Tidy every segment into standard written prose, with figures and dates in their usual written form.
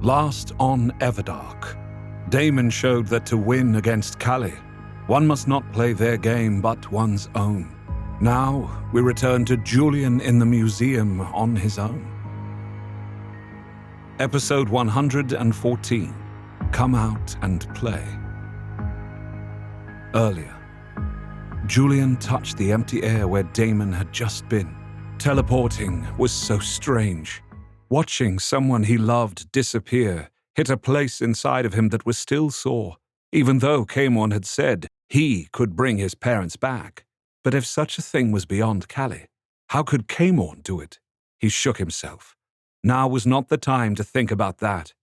Last on Everdark, Damon showed that to win against Callie, one must not play their game but one's own. Now we return to Julian in the museum on his own. Episode 114, Come Out and Play. Earlier, Julian touched the empty air where Damon had just been. Teleporting was so strange. Watching someone he loved disappear hit a place inside of him that was still sore, even though Caemorn had said he could bring his parents back. But if such a thing was beyond Callie, how could Caemorn do it? He shook himself. Now was not the time to think about that.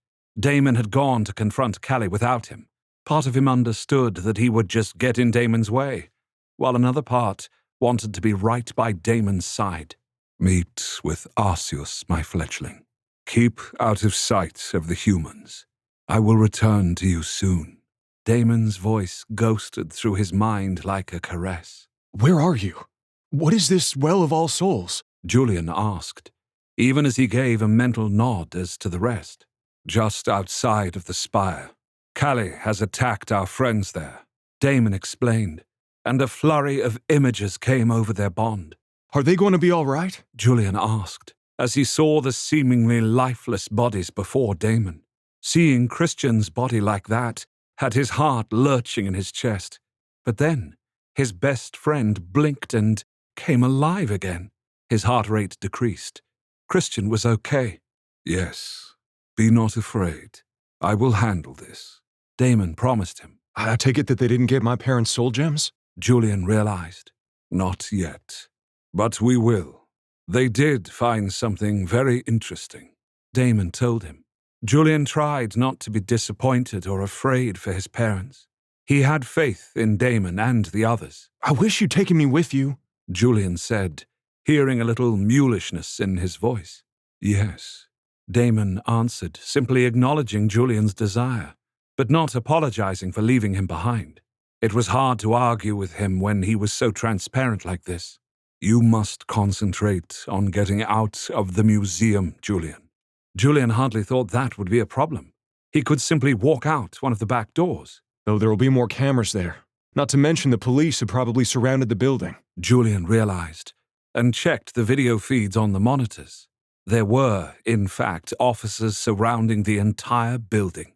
Damon had gone to confront Callie without him. Part of him understood that he would just get in Damon's way, while another part wanted to be right by Damon's side. Meet with Arceus, my fledgling. Keep out of sight of the humans. I will return to you soon. Damon's voice ghosted through his mind like a caress. Where are you? What is this Well of All Souls? Julian asked, even as he gave a mental nod as to the rest. Just outside of the spire. Callie has attacked our friends there, Damon explained, and a flurry of images came over their bond. Are they going to be all right? Julian asked, as he saw the seemingly lifeless bodies before Damon. Seeing Christian's body like that had his heart lurching in his chest. But then his best friend blinked and came alive again. His heart rate decreased. Christian was okay. Yes, be not afraid. I will handle this, Damon promised him. I take it that they didn't get my parents' soul gems? Julian realized. Not yet. But we will. They did find something very interesting, Damon told him. Julian tried not to be disappointed or afraid for his parents. He had faith in Damon and the others. I wish you'd taken me with you, Julian said, hearing a little mulishness in his voice. Yes, Damon answered, simply acknowledging Julian's desire, but not apologizing for leaving him behind. It was hard to argue with him when he was so transparent like this. You must concentrate on getting out of the museum, Julian. Julian hardly thought that would be a problem. He could simply walk out one of the back doors. Though there will be more cameras there. Not to mention the police have probably surrounded the building. Julian realized, and checked the video feeds on the monitors. There were, in fact, officers surrounding the entire building.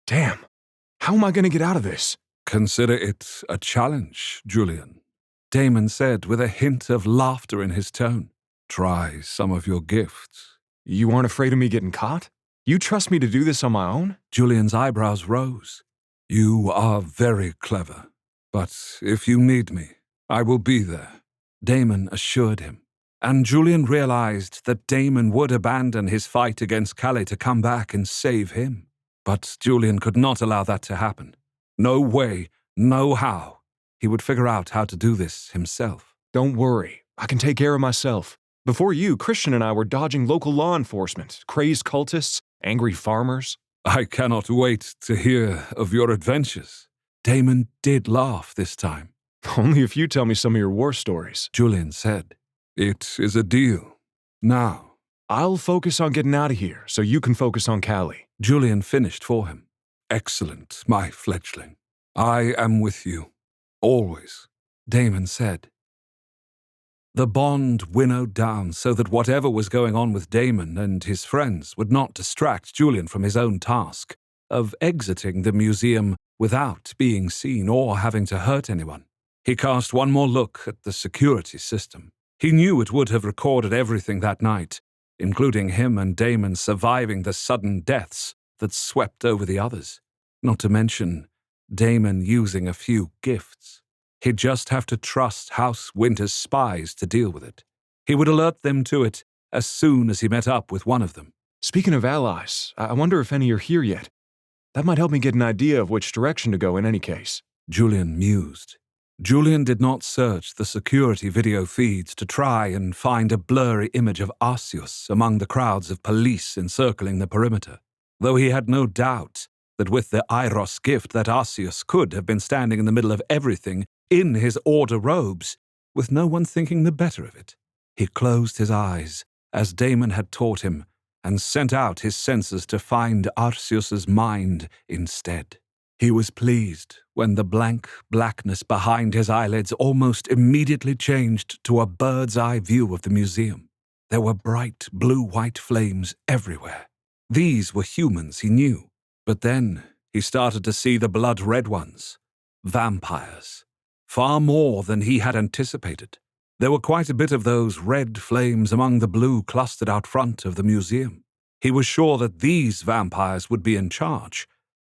Damn. How am I going to get out of this? Consider it a challenge, Julian, Damon said with a hint of laughter in his tone. Try some of your gifts. You aren't afraid of me getting caught? You trust me to do this on my own? Julian's eyebrows rose. You are very clever, but if you need me, I will be there, Damon assured him. And Julian realized that Damon would abandon his fight against Callie to come back and save him. But Julian could not allow that to happen. No way, no how. He would figure out how to do this himself. Don't worry, I can take care of myself. Before you, Christian and I were dodging local law enforcement, crazed cultists, angry farmers. I cannot wait to hear of your adventures. Damon did laugh this time. Only if you tell me some of your war stories, Julian said. It is a deal. Now, I'll focus on getting out of here so you can focus on Callie. Julian finished for him. Excellent, my fledgling. I am with you. Always, Damon said. The bond winnowed down so that whatever was going on with Damon and his friends would not distract Julian from his own task of exiting the museum without being seen or having to hurt anyone. He cast one more look at the security system. He knew it would have recorded everything that night, including him and Damon surviving the sudden deaths that swept over the others. Not to mention Damon using a few gifts. He'd just have to trust House Winter's spies to deal with it. He would alert them to it as soon as he met up with one of them. Speaking of allies, I wonder if any are here yet. That might help me get an idea of which direction to go in any case. Julian mused. Julian did not search the security video feeds to try and find a blurry image of Arceus among the crowds of police encircling the perimeter, though he had no doubt that with the Eiros gift that Arceus could have been standing in the middle of everything in his order robes, with no one thinking the better of it. He closed his eyes, as Damon had taught him, and sent out his senses to find Arceus's mind instead. He was pleased when the blank blackness behind his eyelids almost immediately changed to a bird's-eye view of the museum. There were bright blue-white flames everywhere. These were humans, he knew. But then he started to see the blood-red ones. Vampires. Far more than he had anticipated. There were quite a bit of those red flames among the blue clustered out front of the museum. He was sure that these vampires would be in charge,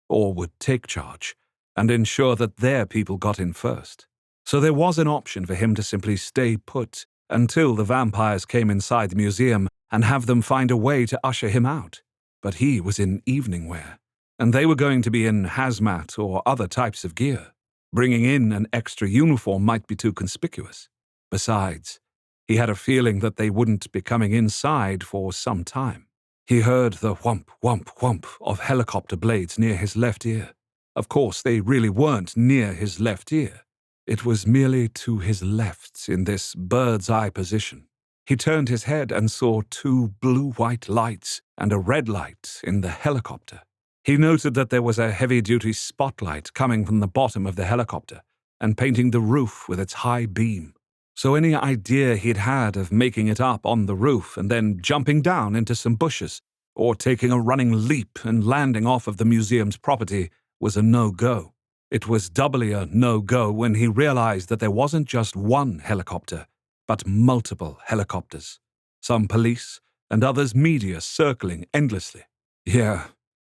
or would take charge, and ensure that their people got in first. So there was an option for him to simply stay put until the vampires came inside the museum and have them find a way to usher him out. But he was in evening wear, and they were going to be in hazmat or other types of gear. Bringing in an extra uniform might be too conspicuous. Besides, he had a feeling that they wouldn't be coming inside for some time. He heard the whump, whump, whump of helicopter blades near his left ear. Of course, they really weren't near his left ear. It was merely to his left in this bird's-eye position. He turned his head and saw two blue-white lights and a red light in the helicopter. He noted that there was a heavy-duty spotlight coming from the bottom of the helicopter and painting the roof with its high beam. So any idea he'd had of making it up on the roof and then jumping down into some bushes or taking a running leap and landing off of the museum's property was a no-go. It was doubly a no-go when he realized that there wasn't just one helicopter, but multiple helicopters. Some police and others media circling endlessly. Yeah,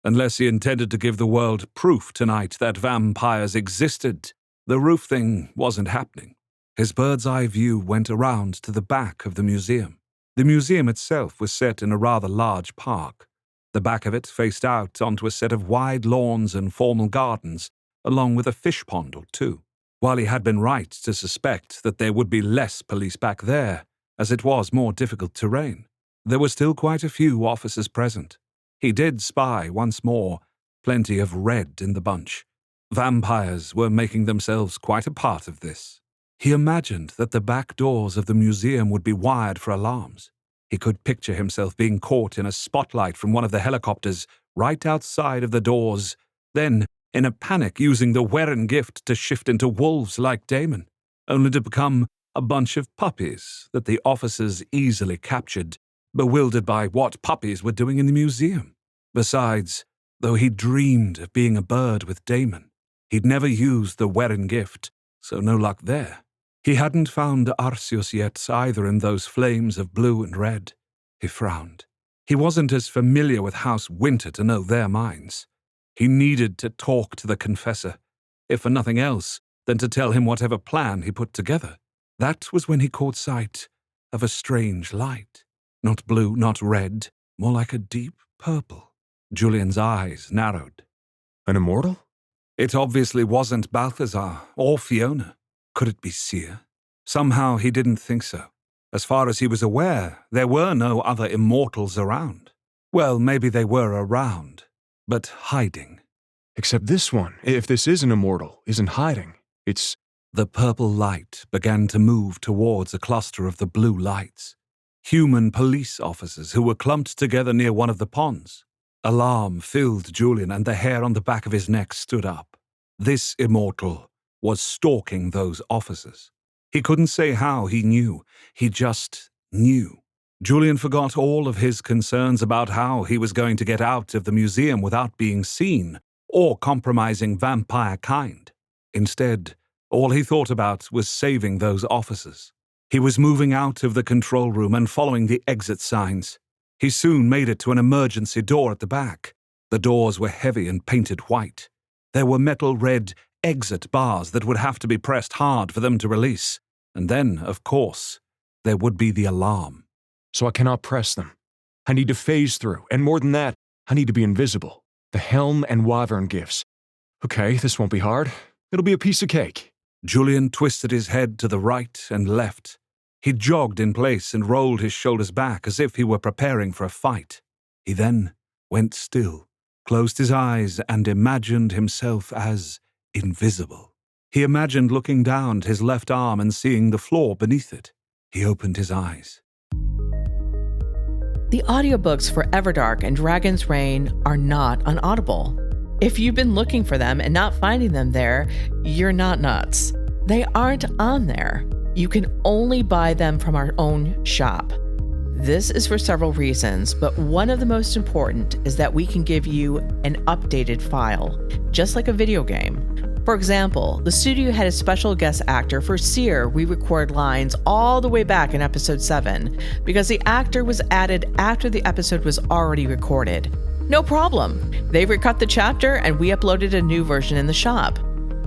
unless he intended to give the world proof tonight that vampires existed, the roof thing wasn't happening. His bird's-eye view went around to the back of the museum. The museum itself was set in a rather large park. The back of it faced out onto a set of wide lawns and formal gardens, along with a fish pond or two. While he had been right to suspect that there would be less police back there, as it was more difficult terrain, there were still quite a few officers present. He did spy once more plenty of red in the bunch. Vampires were making themselves quite a part of this. He imagined that the back doors of the museum would be wired for alarms. He could picture himself being caught in a spotlight from one of the helicopters right outside of the doors, then, in a panic, using the Weren gift to shift into wolves like Damon, only to become a bunch of puppies that the officers easily captured, bewildered by what puppies were doing in the museum. Besides, though he dreamed of being a bird with Damon, he'd never used the Weren gift, so no luck there. He hadn't found Arceus yet either in those flames of blue and red. He frowned. He wasn't as familiar with House Winter to know their minds. He needed to talk to the Confessor, if for nothing else than to tell him whatever plan he put together. That was when he caught sight of a strange light. Not blue, not red, more like a deep purple. Julian's eyes narrowed. An immortal? It obviously wasn't Balthazar or Fiona. Could it be Seer? Somehow he didn't think so. As far as he was aware, there were no other immortals around. Well, maybe they were around, but hiding. Except this one, if this is an immortal, isn't hiding. It's... The purple light began to move towards a cluster of the blue lights. Human police officers who were clumped together near one of the ponds. Alarm filled Julian, and the hair on the back of his neck stood up. This immortal was stalking those officers. He couldn't say how he knew. He just knew. Julian forgot all of his concerns about how he was going to get out of the museum without being seen or compromising vampire kind. Instead, all he thought about was saving those officers. He was moving out of the control room and following the exit signs. He soon made it to an emergency door at the back. The doors were heavy and painted white. There were metal red exit bars that would have to be pressed hard for them to release. And then, of course, there would be the alarm. So I cannot press them. I need to phase through, and more than that, I need to be invisible. The helm and wyvern gifts. Okay, this won't be hard. It'll be a piece of cake. Julian twisted his head to the right and left. He jogged in place and rolled his shoulders back as if he were preparing for a fight. He then went still, closed his eyes, and imagined himself as invisible. He imagined looking down at his left arm and seeing the floor beneath it. He opened his eyes. The audiobooks for Everdark and Dragon's Reign are not on Audible. If you've been looking for them and not finding them there, you're not nuts. They aren't on there. You can only buy them from our own shop. This is for several reasons, but one of the most important is that we can give you an updated file, just like a video game. For example, the studio had a special guest actor for Seer we record lines all the way back in episode 7, because the actor was added after the episode was already recorded. No problem. They recut the chapter and we uploaded a new version in the shop.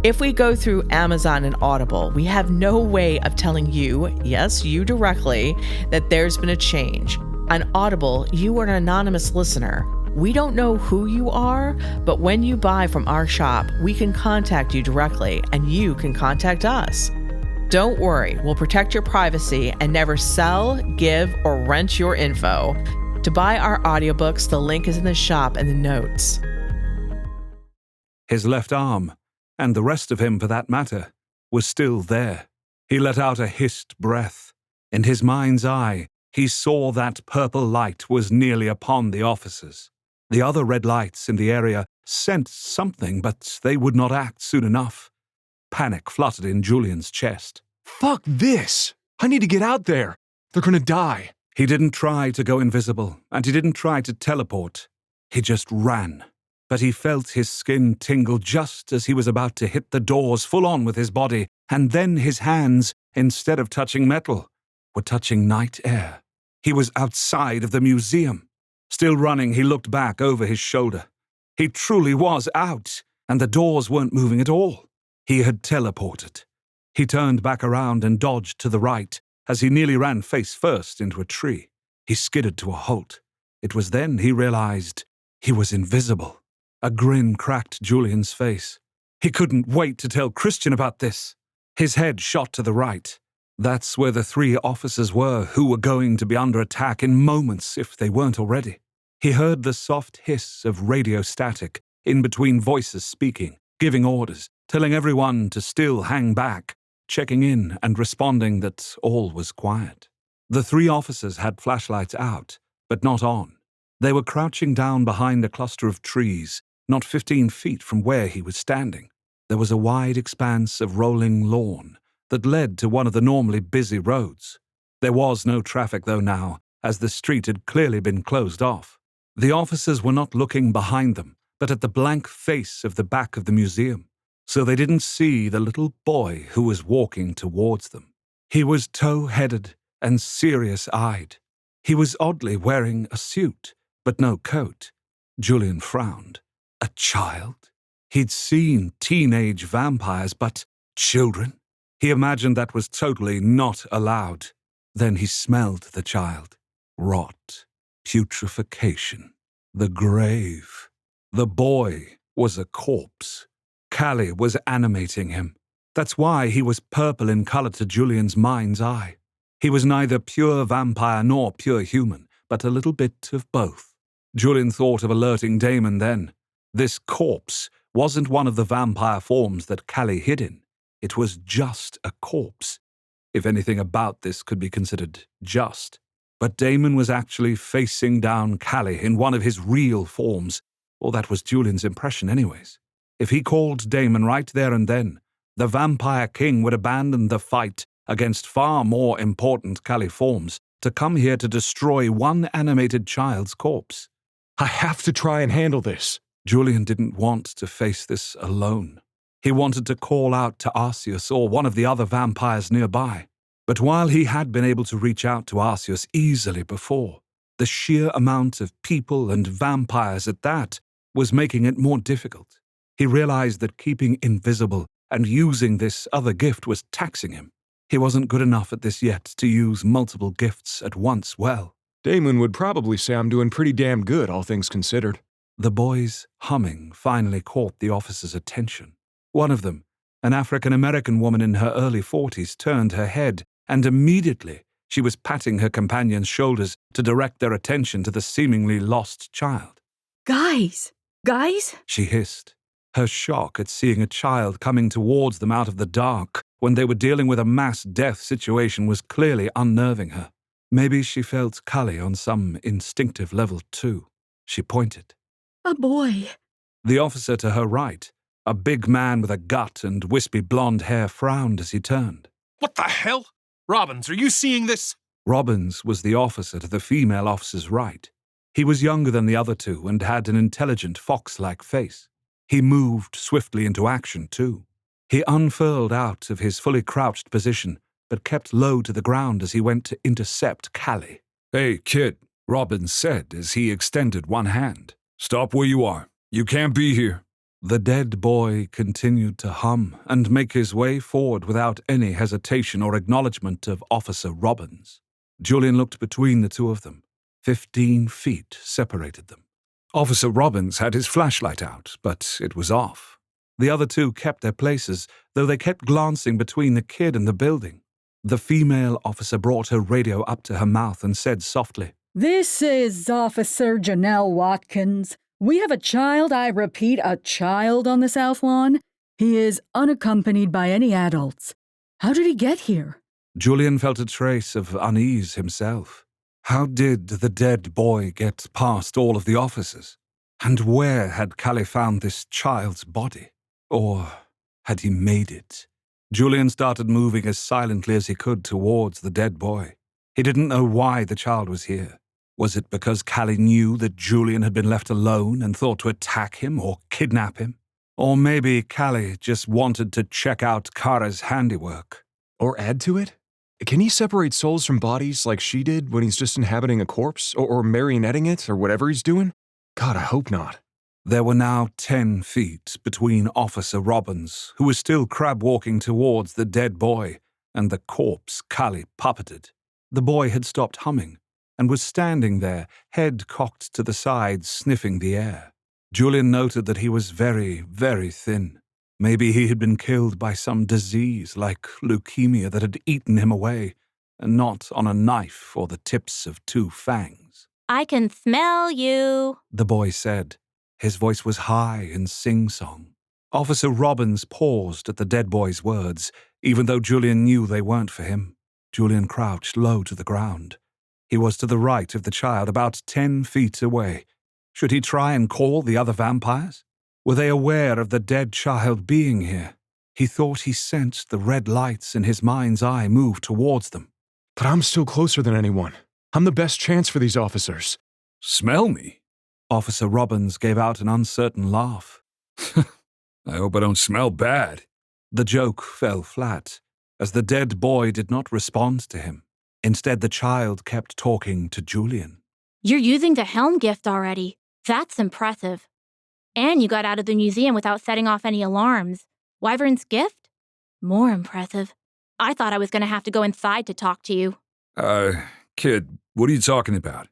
If we go through Amazon and Audible, we have no way of telling you, yes, you directly, that there's been a change. On Audible, you are an anonymous listener. We don't know who you are, but when you buy from our shop, we can contact you directly and you can contact us. Don't worry, we'll protect your privacy and never sell, give, or rent your info. To buy our audiobooks, the link is in the shop and the notes. His left arm, and the rest of him for that matter, was still there. He let out a hissed breath. In his mind's eye, he saw that purple light was nearly upon the officers. The other red lights in the area sensed something, but they would not act soon enough. Panic fluttered in Julian's chest. Fuck this! I need to get out there. They're gonna die. He didn't try to go invisible, and he didn't try to teleport. He just ran. But he felt his skin tingle just as he was about to hit the doors full on with his body, and then his hands, instead of touching metal, were touching night air. He was outside of the museum. Still running, he looked back over his shoulder. He truly was out, and the doors weren't moving at all. He had teleported. He turned back around and dodged to the right as he nearly ran face first into a tree. He skidded to a halt. It was then he realized he was invisible. A grin cracked Julian's face. He couldn't wait to tell Christian about this. His head shot to the right. That's where the 3 officers were who were going to be under attack in moments if they weren't already. He heard the soft hiss of radio static in between voices speaking, giving orders, telling everyone to still hang back, checking in and responding that all was quiet. The 3 officers had flashlights out, but not on. They were crouching down behind a cluster of trees, not 15 feet from where he was standing. There was a wide expanse of rolling lawn that led to one of the normally busy roads. There was no traffic though now, as the street had clearly been closed off. The officers were not looking behind them, but at the blank face of the back of the museum, so they didn't see the little boy who was walking towards them. He was tow-headed and serious-eyed. He was oddly wearing a suit, but no coat. Julian frowned. A child? He'd seen teenage vampires, but children? He imagined that was totally not allowed. Then he smelled the child. Rot. Putrefaction. The grave. The boy was a corpse. Callie was animating him. That's why he was purple in color to Julian's mind's eye. He was neither pure vampire nor pure human, but a little bit of both. Julian thought of alerting Damon then. This corpse wasn't one of the vampire forms that Callie hid in. It was just a corpse, if anything about this could be considered just. But Damon was actually facing down Callie in one of his real forms, or that was Julian's impression anyways. If he called Damon right there and then, the Vampire King would abandon the fight against far more important Callie forms to come here to destroy one animated child's corpse. I have to try and handle this. Julian didn't want to face this alone. He wanted to call out to Arceus or one of the other vampires nearby. But while he had been able to reach out to Arceus easily before, the sheer amount of people and vampires at that was making it more difficult. He realized that keeping invisible and using this other gift was taxing him. He wasn't good enough at this yet to use multiple gifts at once well. Damon would probably say I'm doing pretty damn good, all things considered. The boy's humming finally caught the officer's attention. One of them, an African-American woman in her early 40s, turned her head, and immediately she was patting her companion's shoulders to direct their attention to the seemingly lost child. Guys! She hissed. Her shock at seeing a child coming towards them out of the dark when they were dealing with a mass death situation was clearly unnerving her. Maybe she felt Callie on some instinctive level too. She pointed. A boy. The officer to her right, a big man with a gut and wispy blonde hair, frowned as he turned. What the hell? Robbins, are you seeing this? Robbins was the officer to the female officer's right. He was younger than the other two and had an intelligent fox-like face. He moved swiftly into action too. He unfurled out of his fully crouched position, but kept low to the ground as he went to intercept Callie. "Hey, kid," Robbins said as he extended one hand. "Stop where you are. You can't be here." The dead boy continued to hum and make his way forward without any hesitation or acknowledgement of Officer Robbins. Julian looked between the two of them. 15 feet separated them. Officer Robbins had his flashlight out, but it was off. The other two kept their places, though they kept glancing between the kid and the building. The female officer brought her radio up to her mouth and said softly, This is Officer Janelle Watkins. We have a child, I repeat, a child on the South Lawn. He is unaccompanied by any adults. How did he get here? Julian felt a trace of unease himself. How did the dead boy get past all of the officers? And where had Callie found this child's body? Or had he made it? Julian started moving as silently as he could towards the dead boy. He didn't know why the child was here. Was it because Callie knew that Julian had been left alone and thought to attack him or kidnap him? Or maybe Callie just wanted to check out Kara's handiwork. Or add to it? Can he separate souls from bodies like she did when he's just inhabiting a corpse? Or marionetting it, or whatever he's doing? God, I hope not. There were now 10 feet between Officer Robbins, who was still crab-walking towards the dead boy, and the corpse Callie puppeted. The boy had stopped humming, and was standing there, head cocked to the side, sniffing the air. Julian noted that he was very, very thin. Maybe he had been killed by some disease like leukemia that had eaten him away, and not on a knife or the tips of 2 fangs. I can smell you, The boy said. His voice was high and sing-song. Officer Robbins paused at the dead boy's words, even though Julian knew they weren't for him. Julian crouched low to the ground. He was to the right of the child, about 10 feet away. Should he try and call the other vampires? Were they aware of the dead child being here? He thought he sensed the red lights in his mind's eye move towards them. But I'm still closer than anyone. I'm the best chance for these officers. "Smell me?" Officer Robbins gave out an uncertain laugh. "I hope I don't smell bad." The joke fell flat, as the dead boy did not respond to him. Instead, the child kept talking to Julian. You're using the helm gift already. That's impressive. And you got out of the museum without setting off any alarms. Wyvern's gift? More impressive. I thought I was going to have to go inside to talk to you. Kid, what are you talking about?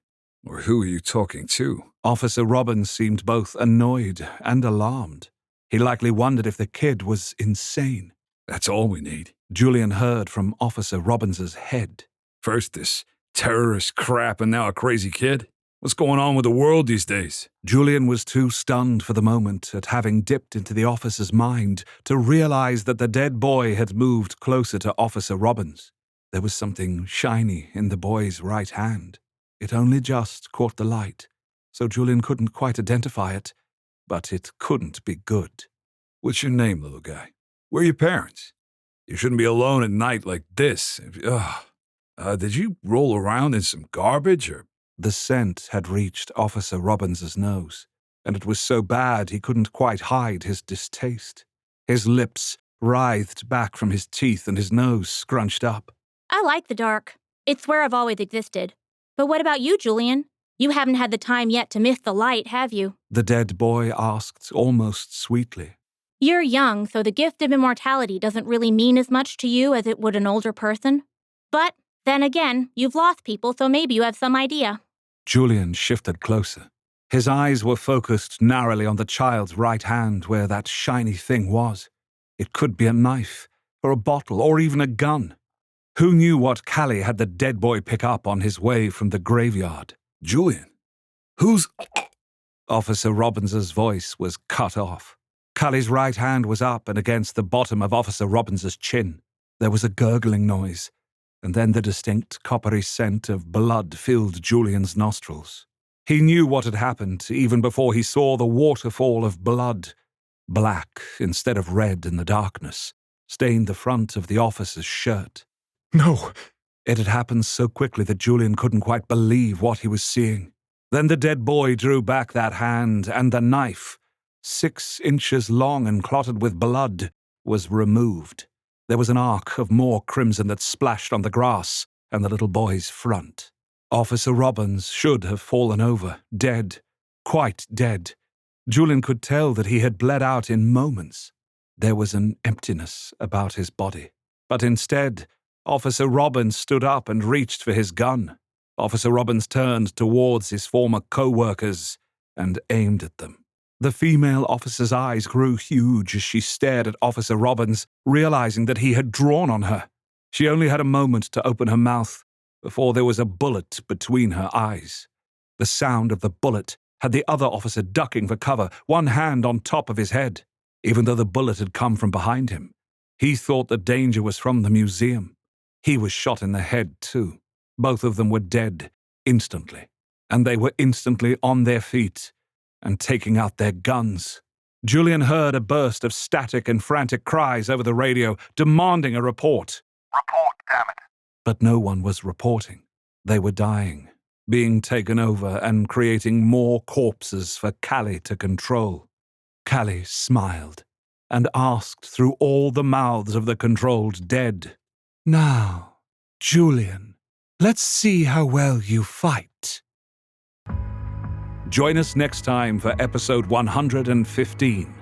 Or who are you talking to? Officer Robbins seemed both annoyed and alarmed. He likely wondered if the kid was insane. That's all we need. Julian heard from Officer Robbins's head. First this terrorist crap and now a crazy kid? What's going on with the world these days? Julian was too stunned for the moment at having dipped into the officer's mind to realize that the dead boy had moved closer to Officer Robbins. There was something shiny in the boy's right hand. It only just caught the light, so Julian couldn't quite identify it, but it couldn't be good. What's your name, little guy? Where are your parents? You shouldn't be alone at night like this. Did you roll around in some garbage or... The scent had reached Officer Robbins's nose, and it was so bad he couldn't quite hide his distaste. His lips writhed back from his teeth and his nose scrunched up. I like the dark. It's where I've always existed. But what about you, Julian? You haven't had the time yet to miss the light, have you? The dead boy asked almost sweetly. You're young, so the gift of immortality doesn't really mean as much to you as it would an older person. But then again, you've lost people, so maybe you have some idea. Julian shifted closer. His eyes were focused narrowly on the child's right hand where that shiny thing was. It could be a knife, or a bottle, or even a gun. Who knew what Callie had the dead boy pick up on his way from the graveyard? Julian, who's... Officer Robbins's voice was cut off. Callie's right hand was up and against the bottom of Officer Robbins's chin. There was a gurgling noise, and then the distinct coppery scent of blood filled Julian's nostrils. He knew what had happened even before he saw the waterfall of blood. Black instead of red in the darkness stained the front of the officer's shirt. No! It had happened so quickly that Julian couldn't quite believe what he was seeing. Then the dead boy drew back that hand, and the knife, 6 inches long and clotted with blood, was removed. There was an arc of more crimson that splashed on the grass and the little boy's front. Officer Robbins should have fallen over, dead, quite dead. Julian could tell that he had bled out in moments. There was an emptiness about his body. But instead, Officer Robbins stood up and reached for his gun. Officer Robbins turned towards his former co-workers and aimed at them. The female officer's eyes grew huge as she stared at Officer Robbins, realizing that he had drawn on her. She only had a moment to open her mouth before there was a bullet between her eyes. The sound of the bullet had the other officer ducking for cover, one hand on top of his head. Even though the bullet had come from behind him, he thought the danger was from the museum. He was shot in the head, too. Both of them were dead, instantly. And they were instantly on their feet and taking out their guns. Julian heard a burst of static and frantic cries over the radio, demanding a report. Report, damn it. But no one was reporting. They were dying, being taken over and creating more corpses for Callie to control. Callie smiled and asked through all the mouths of the controlled dead, "Now, Julian, let's see how well you fight." Join us next time for episode 115.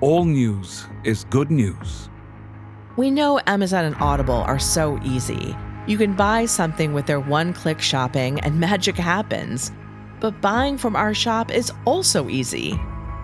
All news is good news. We know Amazon and Audible are so easy. You can buy something with their one-click shopping and magic happens. But buying from our shop is also easy.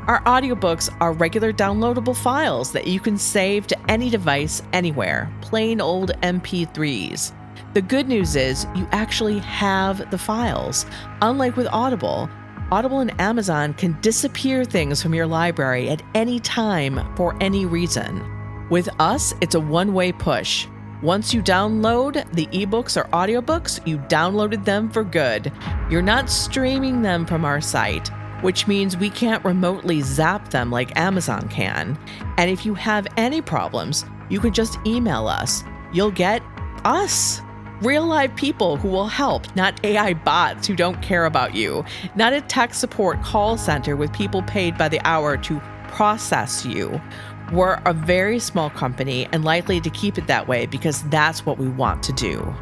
Our audiobooks are regular downloadable files that you can save to any device anywhere, plain old MP3s. The good news is you actually have the files. Unlike with Audible and Amazon can disappear things from your library at any time for any reason. With us, it's a one-way push. Once you download the ebooks or audiobooks, you downloaded them for good. You're not streaming them from our site, which means we can't remotely zap them like Amazon can. And if you have any problems, you can just email us. You'll get us. Real live people who will help, not AI bots who don't care about you. Not a tech support call center with people paid by the hour to process you. We're a very small company and likely to keep it that way because that's what we want to do.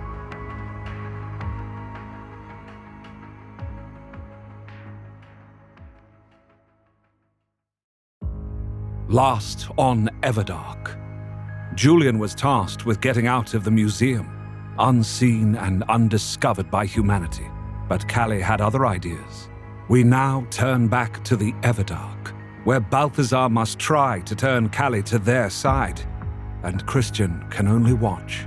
Last on Everdark. Julian was tasked with getting out of the museum, unseen and undiscovered by humanity. But Callie had other ideas. We now turn back to the Everdark, where Balthazar must try to turn Callie to their side, and Christian can only watch.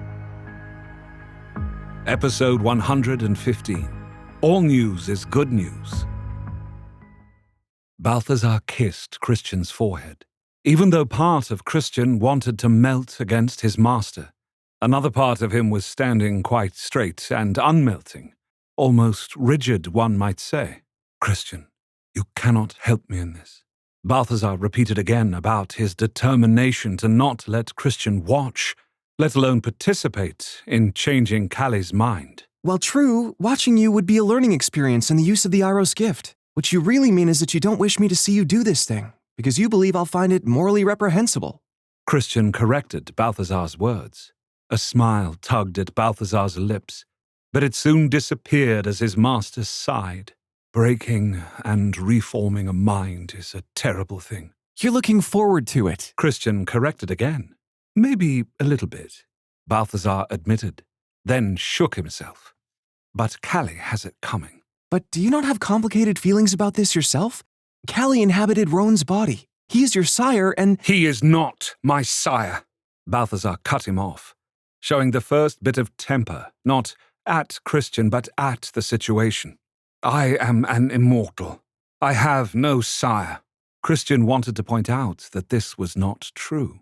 Episode 115. All news is good news. Balthazar kissed Christian's forehead. Even though part of Christian wanted to melt against his master, another part of him was standing quite straight and unmelting, almost rigid, one might say. "Christian, you cannot help me in this." Balthazar repeated again about his determination to not let Christian watch, let alone participate in changing Callie's mind. Well, true, watching you would be a learning experience in the use of the Aros gift. What you really mean is that you don't wish me to see you do this thing, because you believe I'll find it morally reprehensible. Christian corrected Balthazar's words. A smile tugged at Balthazar's lips, but it soon disappeared as his master sighed. Breaking and reforming a mind is a terrible thing. You're looking forward to it. Christian corrected again. Maybe a little bit, Balthazar admitted, then shook himself. But Callie has it coming. But do you not have complicated feelings about this yourself? Callie inhabited Roan's body. He is your sire and— He is not my sire. Balthazar cut him off, showing the first bit of temper, not at Christian, but at the situation. I am an immortal. I have no sire. Christian wanted to point out that this was not true.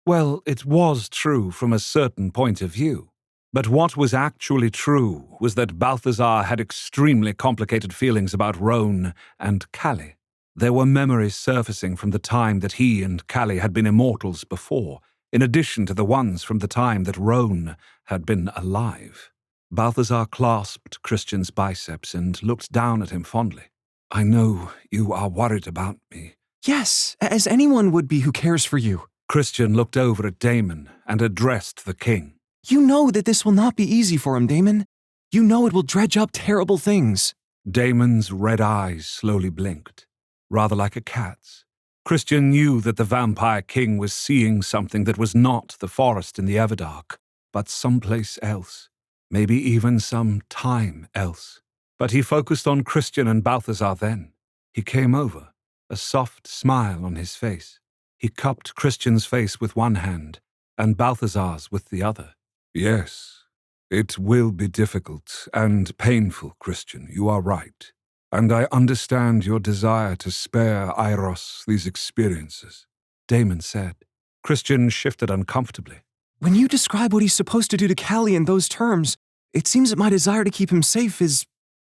Well, it was true from a certain point of view. But what was actually true was that Balthazar had extremely complicated feelings about Roan and Callie. There were memories surfacing from the time that he and Callie had been immortals before, in addition to the ones from the time that Roan had been alive. Balthazar clasped Christian's biceps and looked down at him fondly. "I know you are worried about me." Yes, as anyone would be who cares for you. Christian looked over at Damon and addressed the king. You know that this will not be easy for him, Damon. You know it will dredge up terrible things. Damon's red eyes slowly blinked, rather like a cat's. Christian knew that the Vampire King was seeing something that was not the forest in the Everdark, but someplace else, maybe even some time else. But he focused on Christian and Balthazar then. He came over, a soft smile on his face. He cupped Christian's face with one hand and Balthazar's with the other. "Yes, it will be difficult and painful, Christian, you are right. And I understand your desire to spare Iros these experiences," Damon said. Christian shifted uncomfortably. When you describe what he's supposed to do to Callie in those terms, it seems that my desire to keep him safe is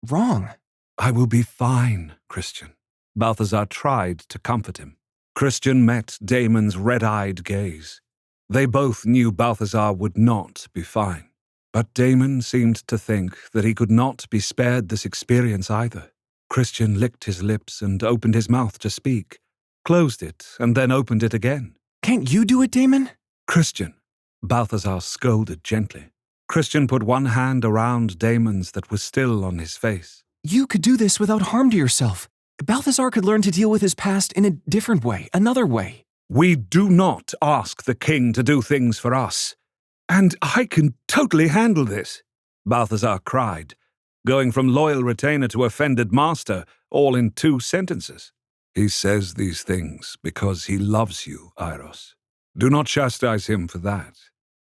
wrong. "I will be fine, Christian." Balthazar tried to comfort him. Christian met Damon's red-eyed gaze. They both knew Balthazar would not be fine. But Damon seemed to think that he could not be spared this experience either. Christian licked his lips and opened his mouth to speak, closed it, and then opened it again. Can't you do it, Damon? "Christian," Balthazar scolded gently. Christian put one hand around Damon's that was still on his face. You could do this without harm to yourself. Balthazar could learn to deal with his past in a different way, another way. "We do not ask the king to do things for us. And I can totally handle this," Balthazar cried, going from loyal retainer to offended master, all in 2 sentences. "He says these things because he loves you, Iros. Do not chastise him for that,"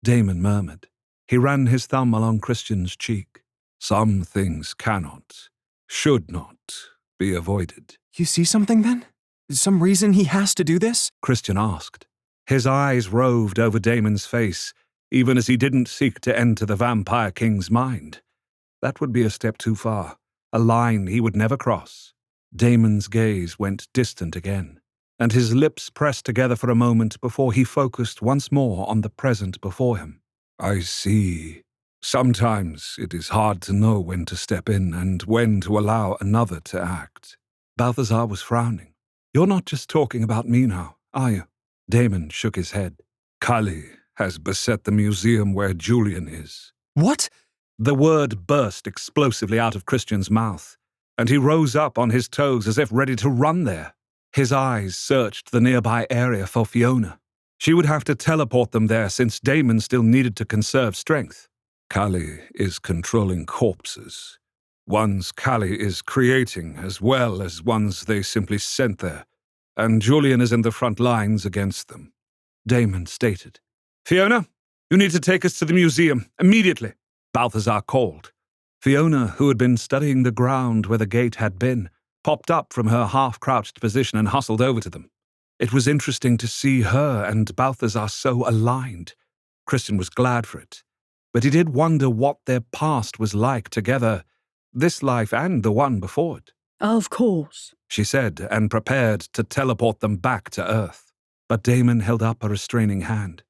Damon murmured. He ran his thumb along Christian's cheek. "Some things cannot, should not, be avoided." You see something then? Some reason he has to do this? Christian asked. His eyes roved over Damon's face, even as he didn't seek to enter the Vampire King's mind. That would be a step too far, a line he would never cross. Damon's gaze went distant again, and his lips pressed together for a moment before he focused once more on the present before him. "I see. Sometimes it is hard to know when to step in and when to allow another to act." Balthazar was frowning. "You're not just talking about me now, are you?" Damon shook his head. "Callie has beset the museum where Julian is." What? The word burst explosively out of Christian's mouth, and he rose up on his toes as if ready to run there. His eyes searched the nearby area for Fiona. She would have to teleport them there since Damon still needed to conserve strength. "Callie is controlling corpses. Ones Callie is creating as well as ones they simply sent there, and Julian is in the front lines against them," Damon stated. "Fiona, you need to take us to the museum, immediately," Balthazar called. Fiona, who had been studying the ground where the gate had been, popped up from her half-crouched position and hustled over to them. It was interesting to see her and Balthazar so aligned. Christian was glad for it, but he did wonder what their past was like together, this life and the one before it. Of course, She said, and prepared to teleport them back to Earth. But Damon held up a restraining hand.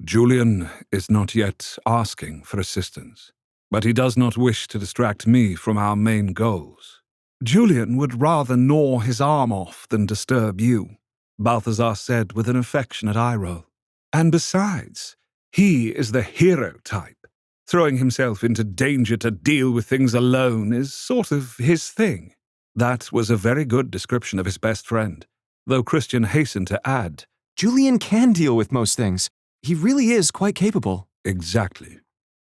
"Julian is not yet asking for assistance, but he does not wish to distract me from our main goals." "Julian would rather gnaw his arm off than disturb you," Balthazar said with an affectionate eye roll. "And besides, he is the hero type. Throwing himself into danger to deal with things alone is sort of his thing." That was a very good description of his best friend, though Christian hastened to add, Julian can deal with most things. He really is quite capable. "Exactly,"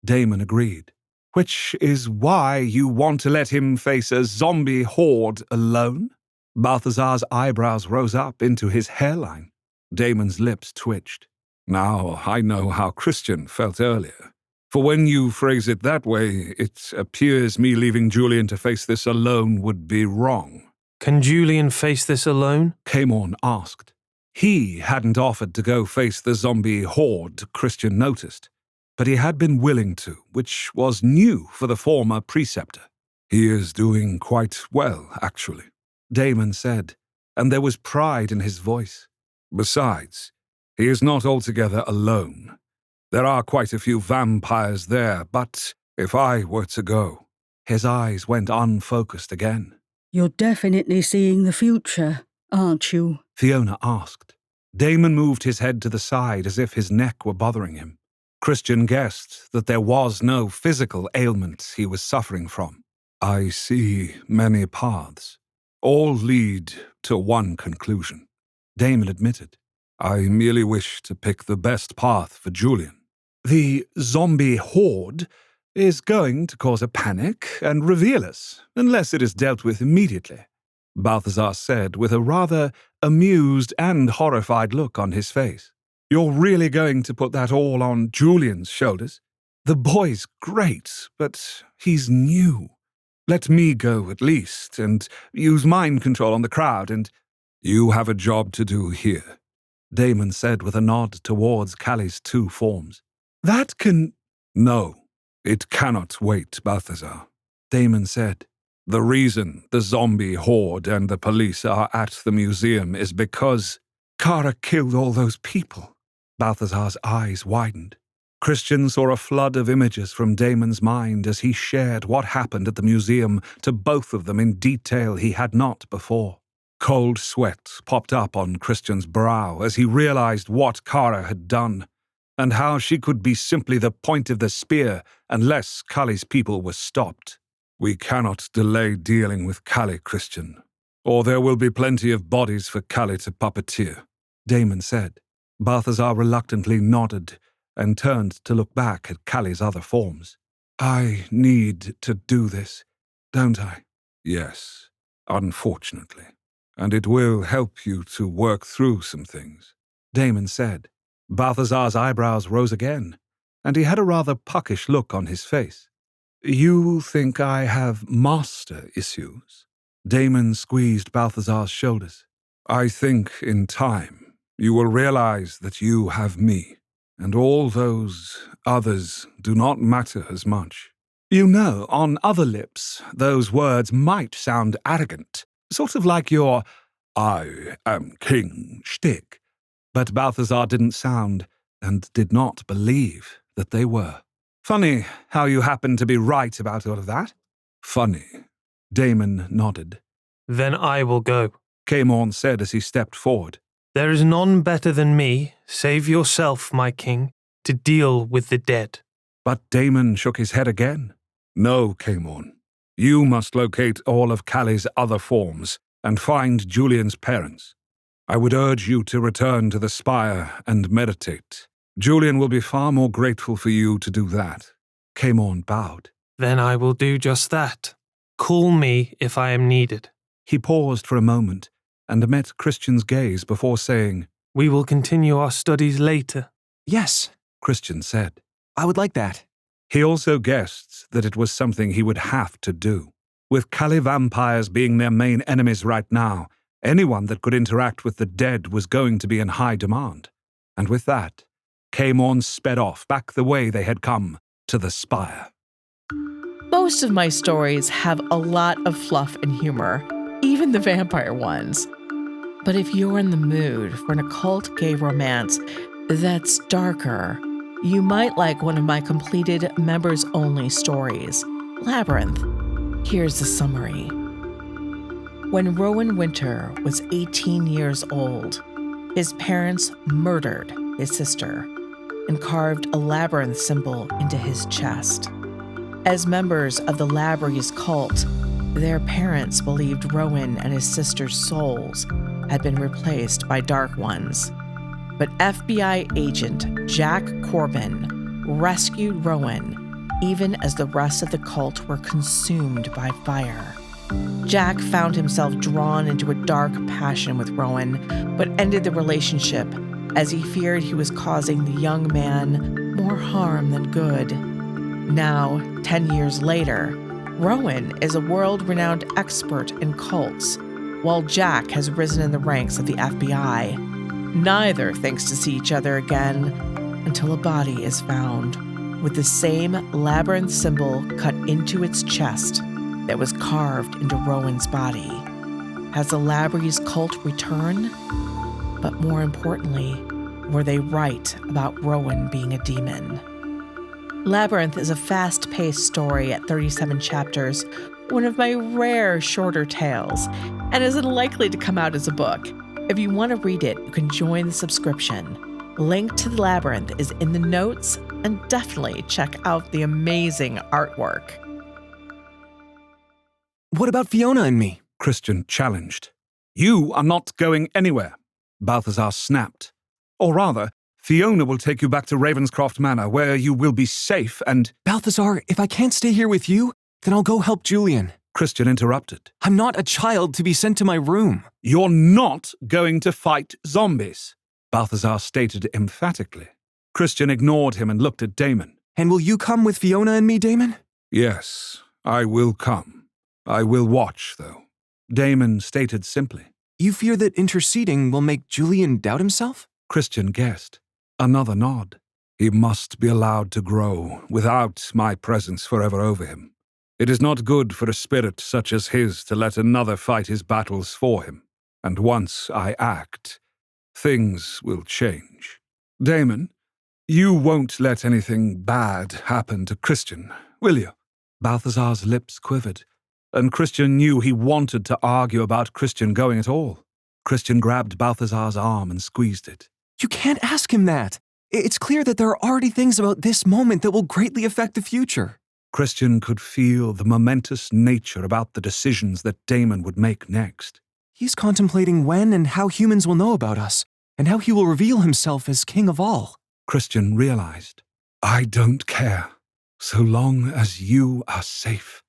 Damon agreed. "Which is why you want to let him face a zombie horde alone?" Balthazar's eyebrows rose up into his hairline. Damon's lips twitched. "Now I know how Christian felt earlier. For when you phrase it that way, it appears me leaving Julian to face this alone would be wrong." Can Julian face this alone? Camorn asked. He hadn't offered to go face the zombie horde, Christian noticed. but he had been willing to, which was new for the former preceptor. "He is doing quite well, actually," Damon said, and there was pride in his voice. "Besides, he is not altogether alone. There are quite a few vampires there, but if I were to go..." His eyes went unfocused again. You're definitely seeing the future, aren't you? Fiona asked. Damon moved his head to the side as if his neck were bothering him. Christian guessed that there was no physical ailment he was suffering from. "I see many paths. All lead to one conclusion," Damon admitted. "I merely wish to pick the best path for Julian." "The zombie horde is going to cause a panic and reveal us, unless it is dealt with immediately," Balthazar said with a rather amused and horrified look on his face. "You're really going to put that all on Julian's shoulders? The boy's great, but he's new. Let me go at least, and use mind control on the crowd, and..." "You have a job to do here," Damon said with a nod towards Callie's two forms. "That can..." "No, it cannot wait, Balthazar," Damon said. "The reason the zombie horde and the police are at the museum is because Kara killed all those people." Balthazar's eyes widened. Christian saw a flood of images from Damon's mind as he shared what happened at the museum to both of them in detail he had not before. Cold sweat popped up on Christian's brow as he realized what Kara had done, and how she could be simply the point of the spear unless Kali's people were stopped. "We cannot delay dealing with Kali, Christian, or there will be plenty of bodies for Kali to puppeteer," Damon said. Balthazar reluctantly nodded and turned to look back at Kali's other forms. "I need to do this, don't I?" "Yes, unfortunately. And it will help you to work through some things," Damon said. Balthazar's eyebrows rose again, and he had a rather puckish look on his face. "You think I have master issues?" Damon squeezed Balthazar's shoulders. "I think in time you will realize that you have me, and all those others do not matter as much." You know, on other lips, those words might sound arrogant, sort of like your "I am king" shtick, but Balthazar didn't sound, and did not believe, that they were. "Funny how you happen to be right about all of that." "Funny," Damon nodded. Then I will go. Caemorn said as he stepped forward. There is none better than me, save yourself, my king, to deal with the dead. But Damon shook his head again. "No, Caemorn. You must locate all of Kali's other forms and find Julian's parents. I would urge you to return to the spire and meditate. Julian will be far more grateful for you to do that." Caemorn bowed. Then I will do just that. Call me if I am needed. He paused for a moment and met Christian's gaze before saying, We will continue our studies later. Yes, Christian said. I would like that. He also guessed that it was something he would have to do. With Kali vampires being their main enemies right now, anyone that could interact with the dead was going to be in high demand. And with that, Caemorn sped off back the way they had come, to the spire. Most of my stories have a lot of fluff and humor, even the vampire ones. But if you're in the mood for an occult gay romance that's darker, you might like one of my completed members-only stories, Labyrinth. Here's the summary. When Rowan Winter was 18 years old, his parents murdered his sister and carved a labyrinth symbol into his chest. As members of the Labyrinth cult, their parents believed Rowan and his sister's souls had been replaced by dark ones. But FBI agent Jack Corbin rescued Rowan even as the rest of the cult were consumed by fire. Jack found himself drawn into a dark passion with Rowan, but ended the relationship as he feared he was causing the young man more harm than good. Now, 10 years later, Rowan is a world-renowned expert in cults, while Jack has risen in the ranks of the FBI. Neither thinks to see each other again until a body is found. with the same labyrinth symbol cut into its chest that was carved into Rowan's body. Has the Labrys cult returned? But more importantly, were they right about Rowan being a demon? Labyrinth is a fast-paced story at 37 chapters, one of my rare shorter tales, and is unlikely to come out as a book. If you want to read it, you can join the subscription. Link to the Labyrinth is in the notes, and definitely check out the amazing artwork. What about Fiona and me? Christian challenged. You are not going anywhere, Balthazar snapped. Or rather, Fiona will take you back to Ravenscroft Manor, where you will be safe and— Balthazar, if I can't stay here with you, then I'll go help Julian. Christian interrupted. I'm not a child to be sent to my room. You're not going to fight zombies, Balthazar stated emphatically. Christian ignored him and looked at Damon. And will you come with Fiona and me, Damon? Yes, I will come. I will watch, though. Damon stated simply. You fear that interceding will make Julian doubt himself? Christian guessed. Another nod. He must be allowed to grow without my presence forever over him. It is not good for a spirit such as his to let another fight his battles for him. And once I act, things will change. Damon, you won't let anything bad happen to Christian, will you? Balthazar's lips quivered, and Christian knew he wanted to argue about Christian going at all. Christian grabbed Balthazar's arm and squeezed it. You can't ask him that. It's clear that there are already things about this moment that will greatly affect the future. Christian could feel the momentous nature about the decisions that Damon would make next. He's contemplating when and how humans will know about us, and how he will reveal himself as king of all. Christian realized. I don't care, so long as you are safe.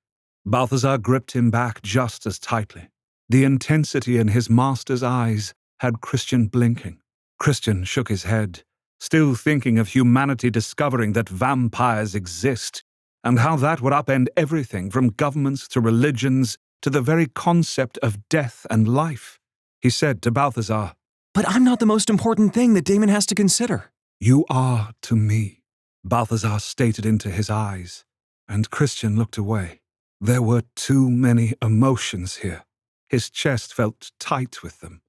Balthazar gripped him back just as tightly. The intensity in his master's eyes had Christian blinking. Christian shook his head, still thinking of humanity discovering that vampires exist, and how that would upend everything from governments to religions to the very concept of death and life. He said to Balthazar, But I'm not the most important thing that Damon has to consider. You are to me, Balthazar stated into his eyes, and Christian looked away. There were too many emotions here. His chest felt tight with them.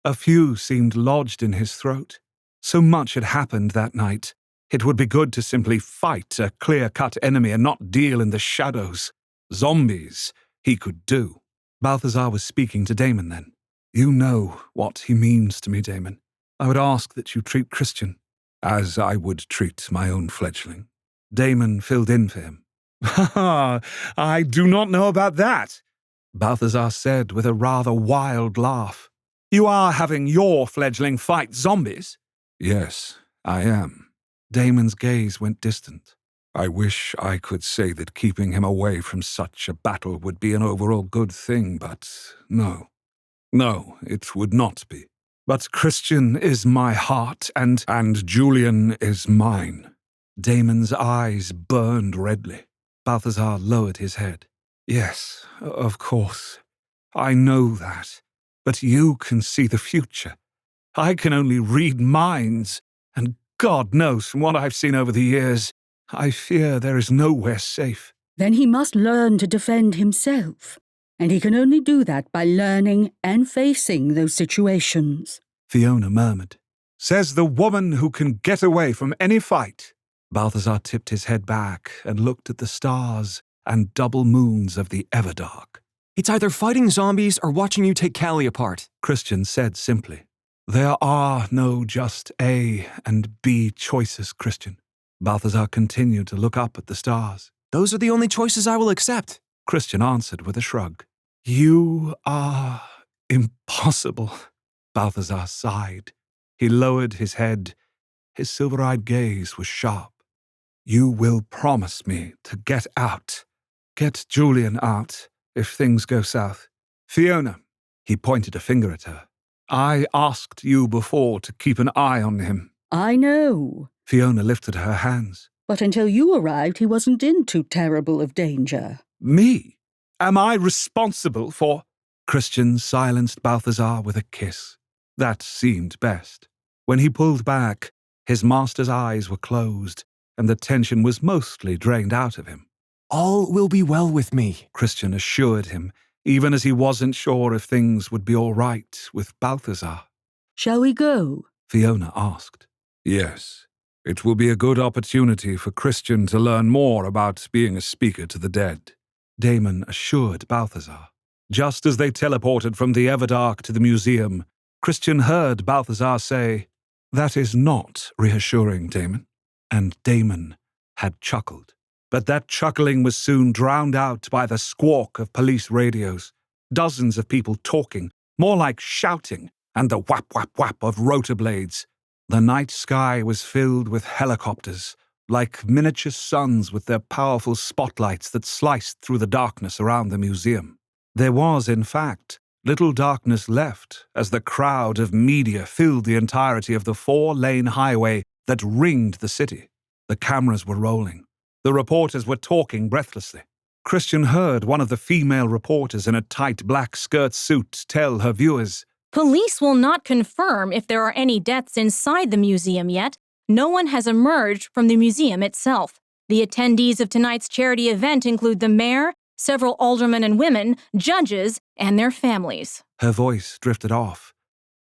A few seemed lodged in his throat. So much had happened that night. It would be good to simply fight a clear-cut enemy and not deal in the shadows. Zombies, he could do. Balthazar was speaking to Damon then. You know what he means to me, Damon. I would ask that you treat Christian as I would treat my own fledgling. Damon filled in for him. I do not know about that, Balthazar said with a rather wild laugh. You are having your fledgling fight zombies? Yes, I am. Damon's gaze went distant. I wish I could say that keeping him away from such a battle would be an overall good thing, but no. No, it would not be. But Christian is my heart, and Julian is mine. Damon's eyes burned redly. Balthazar lowered his head. Yes, of course. I know that. But you can see the future. I can only read minds, and God knows from what I've seen over the years, I fear there is nowhere safe. Then he must learn to defend himself, and he can only do that by learning and facing those situations. Fiona murmured. Says the woman who can get away from any fight. Balthazar tipped his head back and looked at the stars and double moons of the Everdark. It's either fighting zombies or watching you take Callie apart, Christian said simply. There are no just A and B choices, Christian. Balthazar continued to look up at the stars. Those are the only choices I will accept, Christian answered with a shrug. You are impossible, Balthazar sighed. He lowered his head. His silver-eyed gaze was sharp. You will promise me to get out. Get Julian out if things go south. Fiona, he pointed a finger at her. I asked you before to keep an eye on him. I know. Fiona lifted her hands. But until you arrived, he wasn't in too terrible of danger. Me? Am I responsible for— Christian silenced Balthazar with a kiss. That seemed best. When he pulled back, his master's eyes were closed, and the tension was mostly drained out of him. All will be well with me. Christian assured him, even as he wasn't sure if things would be all right with Balthazar. Shall we go? Fiona asked. Yes, it will be a good opportunity for Christian to learn more about being a speaker to the dead, Damon assured Balthazar. Just as they teleported from the Everdark to the museum, Christian heard Balthazar say, "That is not reassuring, Damon." And Damon had chuckled. But that chuckling was soon drowned out by the squawk of police radios, dozens of people talking, more like shouting, and the whap-whap-whap of rotor blades. The night sky was filled with helicopters, like miniature suns with their powerful spotlights that sliced through the darkness around the museum. There was, in fact, little darkness left as the crowd of media filled the entirety of the 4-lane highway that ringed the city. The cameras were rolling. The reporters were talking breathlessly. Christian heard one of the female reporters in a tight black skirt suit tell her viewers, "Police will not confirm if there are any deaths inside the museum yet. No one has emerged from the museum itself. The attendees of tonight's charity event include the mayor, several aldermen and women, judges, and their families." Her voice drifted off,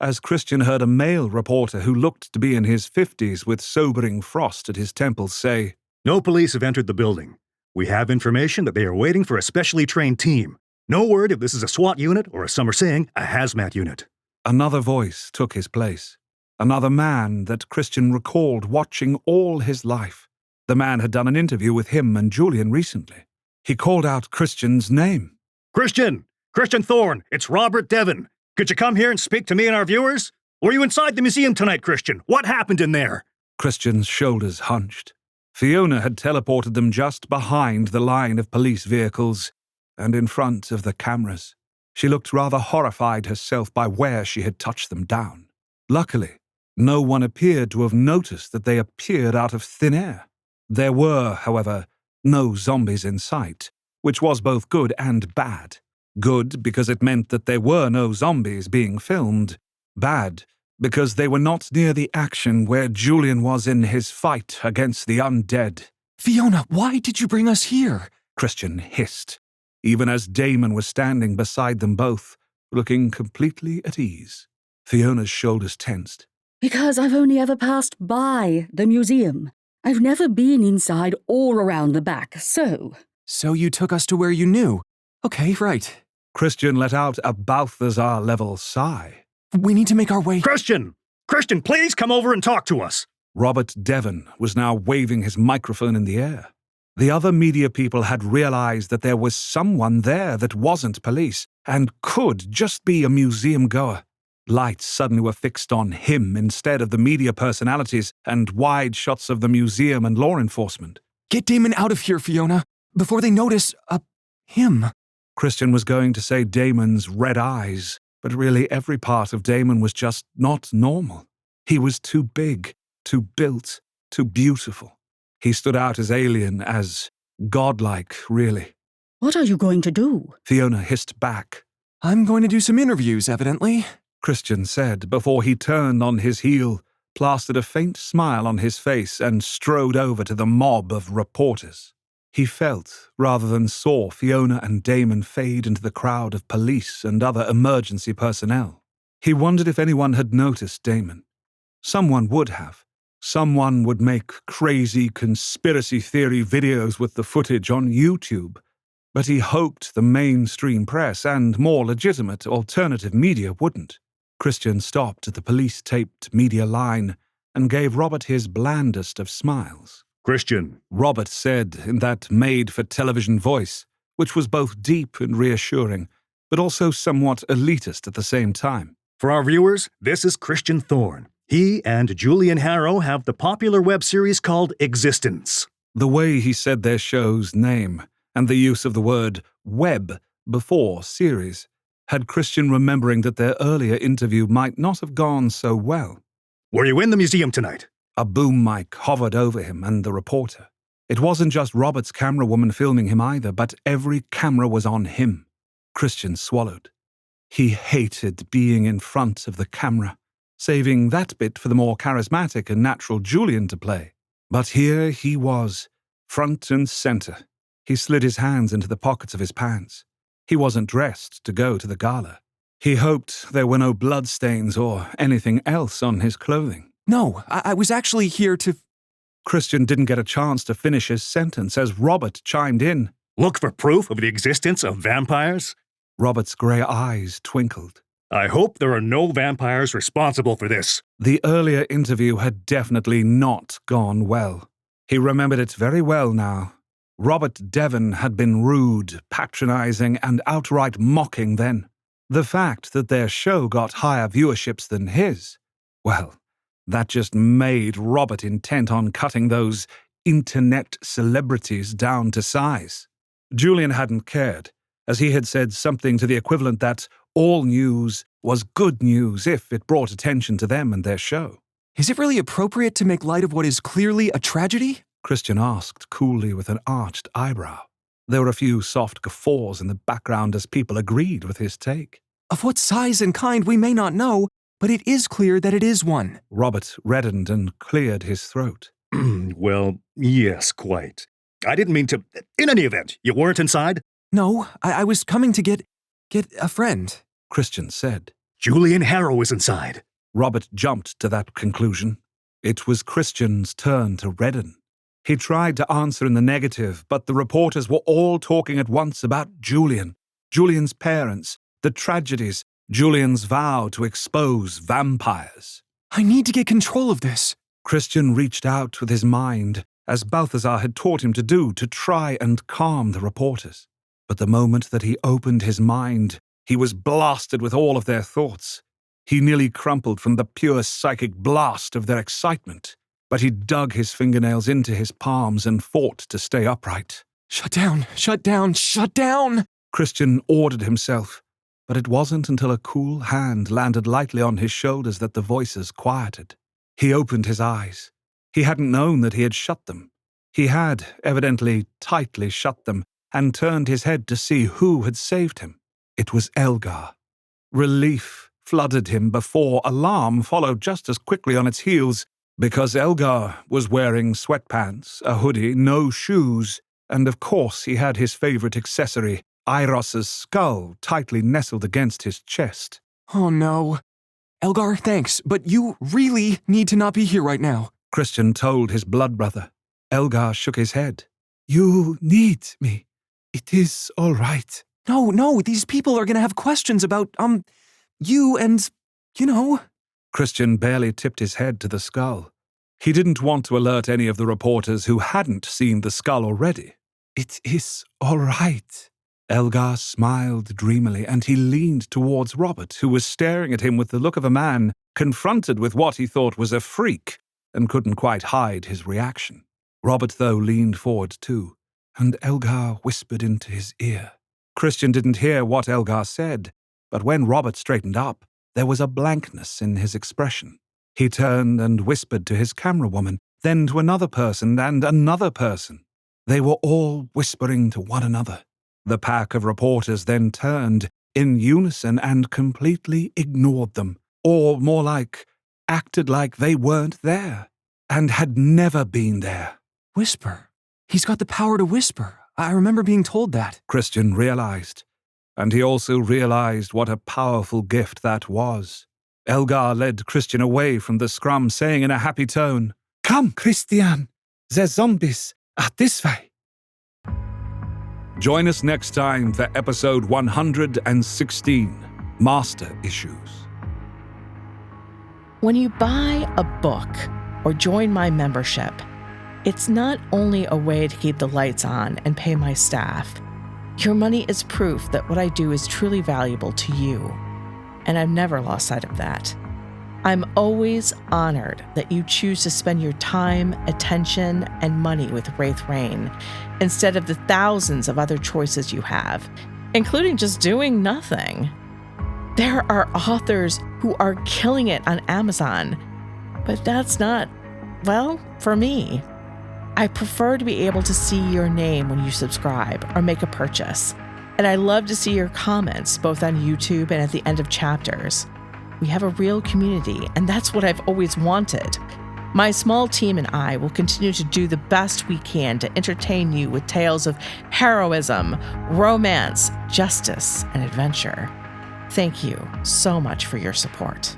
as Christian heard a male reporter who looked to be in his 50s with sobering frost at his temples say, "No police have entered the building. We have information that they are waiting for a specially trained team. No word if this is a SWAT unit or, as some are saying, a hazmat unit." Another voice took his place. Another man that Christian recalled watching all his life. The man had done an interview with him and Julian recently. He called out Christian's name. "Christian! Christian Thorne! It's Robert Devon! Could you come here and speak to me and our viewers? Were you inside the museum tonight, Christian? What happened in there?" Christian's shoulders hunched. Fiona had teleported them just behind the line of police vehicles and in front of the cameras. She looked rather horrified herself by where she had touched them down. Luckily, no one appeared to have noticed that they appeared out of thin air. There were, however, no zombies in sight, which was both good and bad. Good because it meant that there were no zombies being filmed. Bad because they were not near the action where Julian was in his fight against the undead. Fiona, why did you bring us here? Christian hissed, even as Damon was standing beside them both, looking completely at ease. Fiona's shoulders tensed. Because I've only ever passed by the museum. I've never been inside or around the back, so... So you took us to where you knew. Okay, right. Christian let out a Balthazar-level sigh. We need to make our way... "Christian! Christian, please come over and talk to us!" Robert Devon was now waving his microphone in the air. The other media people had realized that there was someone there that wasn't police and could just be a museum goer. Lights suddenly were fixed on him instead of the media personalities and wide shots of the museum and law enforcement. Get Damon out of here, Fiona, before they notice, him. Christian was going to say Damon's red eyes, but really every part of Damon was just not normal. He was too big, too built, too beautiful. He stood out as alien, as godlike, really. What are you going to do? Fiona hissed back. I'm going to do some interviews, evidently, Christian said before he turned on his heel, plastered a faint smile on his face, and strode over to the mob of reporters. He felt, rather than saw, Fiona and Damon fade into the crowd of police and other emergency personnel. He wondered if anyone had noticed Damon. Someone would have. Someone would make crazy conspiracy theory videos with the footage on YouTube. But he hoped the mainstream press and more legitimate alternative media wouldn't. Christian stopped at the police-taped media line and gave Robert his blandest of smiles. "Christian," Robert said in that made-for-television voice, which was both deep and reassuring, but also somewhat elitist at the same time. "For our viewers, this is Christian Thorne. He and Julian Harrow have the popular web series called Existence." The way he said their show's name, and the use of the word web before series, had Christian remembering that their earlier interview might not have gone so well. "Were you in the museum tonight?" A boom mic hovered over him and the reporter. It wasn't just Robert's camera woman filming him either, but every camera was on him. Christian swallowed. He hated being in front of the camera, saving that bit for the more charismatic and natural Julian to play. But here he was, front and center. He slid his hands into the pockets of his pants. He wasn't dressed to go to the gala. He hoped there were no bloodstains or anything else on his clothing. No, I was actually here to... Christian didn't get a chance to finish his sentence as Robert chimed in. Look for proof of the existence of vampires? Robert's grey eyes twinkled. I hope there are no vampires responsible for this. The earlier interview had definitely not gone well. He remembered it very well now. Robert Devon had been rude, patronizing, and outright mocking then. The fact that their show got higher viewerships than his, well, that just made Robert intent on cutting those internet celebrities down to size. Julian hadn't cared, as he had said something to the equivalent that all news was good news if it brought attention to them and their show. Is it really appropriate to make light of what is clearly a tragedy? Christian asked coolly with an arched eyebrow. There were a few soft guffaws in the background as people agreed with his take. Of what size and kind we may not know, but it is clear that it is one. Robert reddened and cleared his throat. Well, yes, quite. I didn't mean to... In any event, you weren't inside? No, I was coming to get a friend. Christian said. Julian Harrow is inside. Robert jumped to that conclusion. It was Christian's turn to redden. He tried to answer in the negative, but the reporters were all talking at once about Julian, Julian's parents, the tragedies, Julian's vow to expose vampires. I need to get control of this. Christian reached out with his mind, as Balthazar had taught him to do, to try and calm the reporters. But the moment that he opened his mind, he was blasted with all of their thoughts. He nearly crumpled from the pure psychic blast of their excitement. But he dug his fingernails into his palms and fought to stay upright. Shut down, shut down, shut down! Christian ordered himself, but it wasn't until a cool hand landed lightly on his shoulders that the voices quieted. He opened his eyes. He hadn't known that he had shut them. He had, evidently, tightly shut them and turned his head to see who had saved him. It was Elgar. Relief flooded him before alarm followed just as quickly on its heels, because Elgar was wearing sweatpants, a hoodie, no shoes, and of course he had his favorite accessory, Iros's skull, tightly nestled against his chest. Oh no. Elgar, thanks, but you really need to not be here right now. Christian told his blood brother. Elgar shook his head. You need me. It is all right. No, these people are gonna have questions about, you and, you know. Christian barely tipped his head to the skull. He didn't want to alert any of the reporters who hadn't seen the skull already. It is all right. Elgar smiled dreamily, and he leaned towards Robert, who was staring at him with the look of a man confronted with what he thought was a freak and couldn't quite hide his reaction. Robert, though, leaned forward too, and Elgar whispered into his ear. Christian didn't hear what Elgar said, but when Robert straightened up, there was a blankness in his expression. He turned and whispered to his camera woman, then to another person and another person. They were all whispering to one another. The pack of reporters then turned in unison and completely ignored them, or more like, acted like they weren't there, and had never been there. Whisper. He's got the power to whisper. I remember being told that. Christian realized. And he also realized what a powerful gift that was. Elgar led Christian away from the scrum, saying in a happy tone, Come, Christian, the zombies are this way. Join us next time for episode 116, Master Issues. When you buy a book or join my membership, it's not only a way to keep the lights on and pay my staff. Your money is proof that what I do is truly valuable to you, and I've never lost sight of that. I'm always honored that you choose to spend your time, attention, and money with Wraith Rain instead of the thousands of other choices you have, including just doing nothing. There are authors who are killing it on Amazon, but that's not, well, for me. I prefer to be able to see your name when you subscribe or make a purchase, and I love to see your comments both on YouTube and at the end of chapters. We have a real community, and that's what I've always wanted. My small team and I will continue to do the best we can to entertain you with tales of heroism, romance, justice, and adventure. Thank you so much for your support.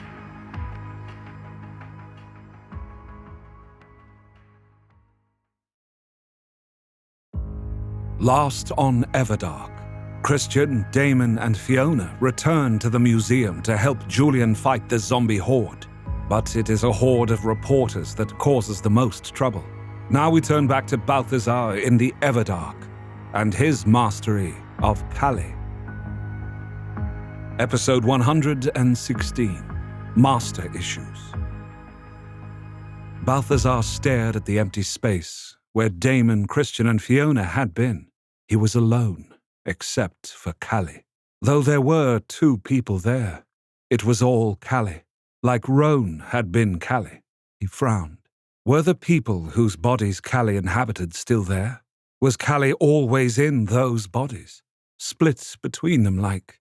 Last on Everdark, Christian, Damon, and Fiona return to the museum to help Julian fight the zombie horde. But it is a horde of reporters that causes the most trouble. Now we turn back to Balthazar in the Everdark and his mastery of Calais. Episode 116, Master Issues. Balthazar stared at the empty space where Damon, Christian, and Fiona had been. He was alone, except for Calais. Though there were 2 people there, it was all Calais, like Roan had been Calais. He frowned. Were the people whose bodies Calais inhabited still there? Was Calais always in those bodies? Split between them like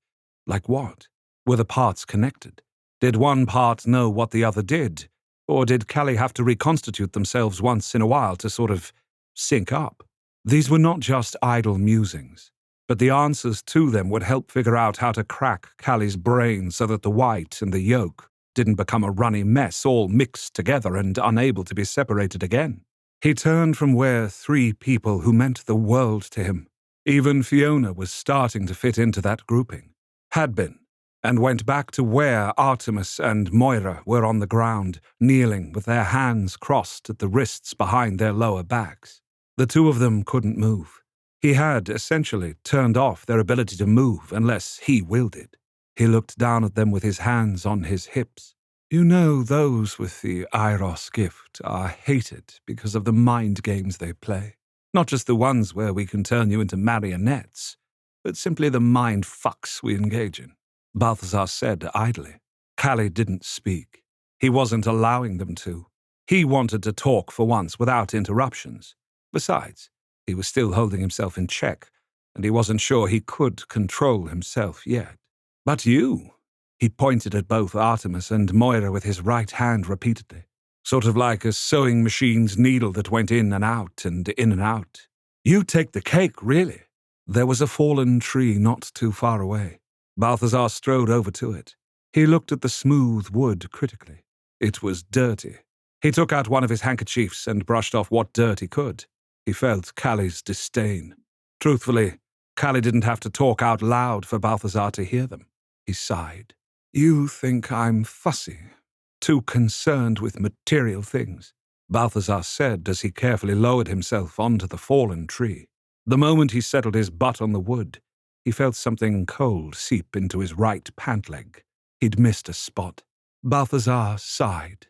what? Were the parts connected? Did one part know what the other did? Or did Calais have to reconstitute themselves once in a while to sort of sync up? These were not just idle musings, but the answers to them would help figure out how to crack Callie's brain so that the white and the yolk didn't become a runny mess all mixed together and unable to be separated again. He turned from where 3 people who meant the world to him. Even Fiona was starting to fit into that grouping. Had been, and went back to where Artemis and Moira were on the ground, kneeling with their hands crossed at the wrists behind their lower backs. The 2 of them couldn't move. He had, essentially, turned off their ability to move unless he willed it. He looked down at them with his hands on his hips. You know, those with the Iros gift are hated because of the mind games they play. Not just the ones where we can turn you into marionettes, but simply the mind fucks we engage in. Balthazar said idly. Calais didn't speak. He wasn't allowing them to. He wanted to talk for once without interruptions. Besides, he was still holding himself in check, and he wasn't sure he could control himself yet. But you, he pointed at both Artemis and Moira with his right hand repeatedly, sort of like a sewing machine's needle that went in and out and in and out. You take the cake, really. There was a fallen tree not too far away. Balthazar strode over to it. He looked at the smooth wood critically. It was dirty. He took out one of his handkerchiefs and brushed off what dirt he could. He felt Callie's disdain. Truthfully, Callie didn't have to talk out loud for Balthazar to hear them. He sighed. You think I'm fussy, too concerned with material things, Balthazar said as he carefully lowered himself onto the fallen tree. The moment he settled his butt on the wood, he felt something cold seep into his right pant leg. He'd missed a spot. Balthazar sighed.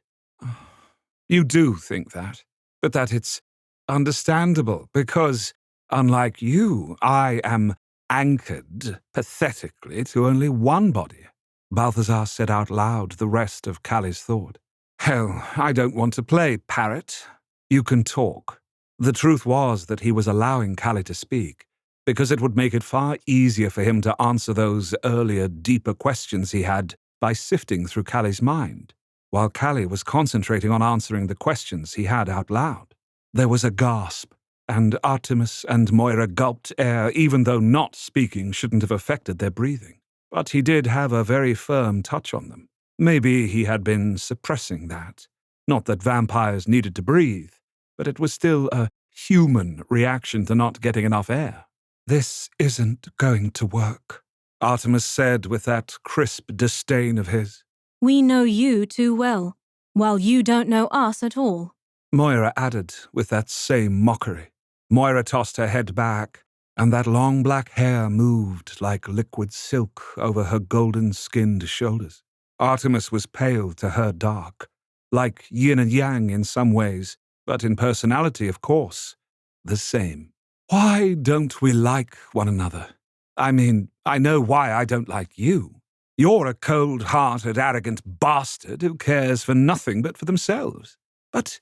You do think that, but that it's understandable, because, unlike you, I am anchored, pathetically, to only one body. Balthazar said out loud the rest of Callie's thought. Hell, I don't want to play parrot. You can talk. The truth was that he was allowing Callie to speak, because it would make it far easier for him to answer those earlier, deeper questions he had by sifting through Callie's mind, while Callie was concentrating on answering the questions he had out loud. There was a gasp, and Artemis and Moira gulped air, even though not speaking shouldn't have affected their breathing. But he did have a very firm touch on them. Maybe he had been suppressing that. Not that vampires needed to breathe, but it was still a human reaction to not getting enough air. This isn't going to work, Artemis said with that crisp disdain of his. We know you too well, while you don't know us at all. Moira added with that same mockery. Moira tossed her head back, and that long black hair moved like liquid silk over her golden-skinned shoulders. Artemis was pale to her dark, like yin and yang in some ways, but in personality, of course, the same. Why don't we like one another? I mean, I know why I don't like you. You're a cold-hearted, arrogant bastard who cares for nothing but for themselves. But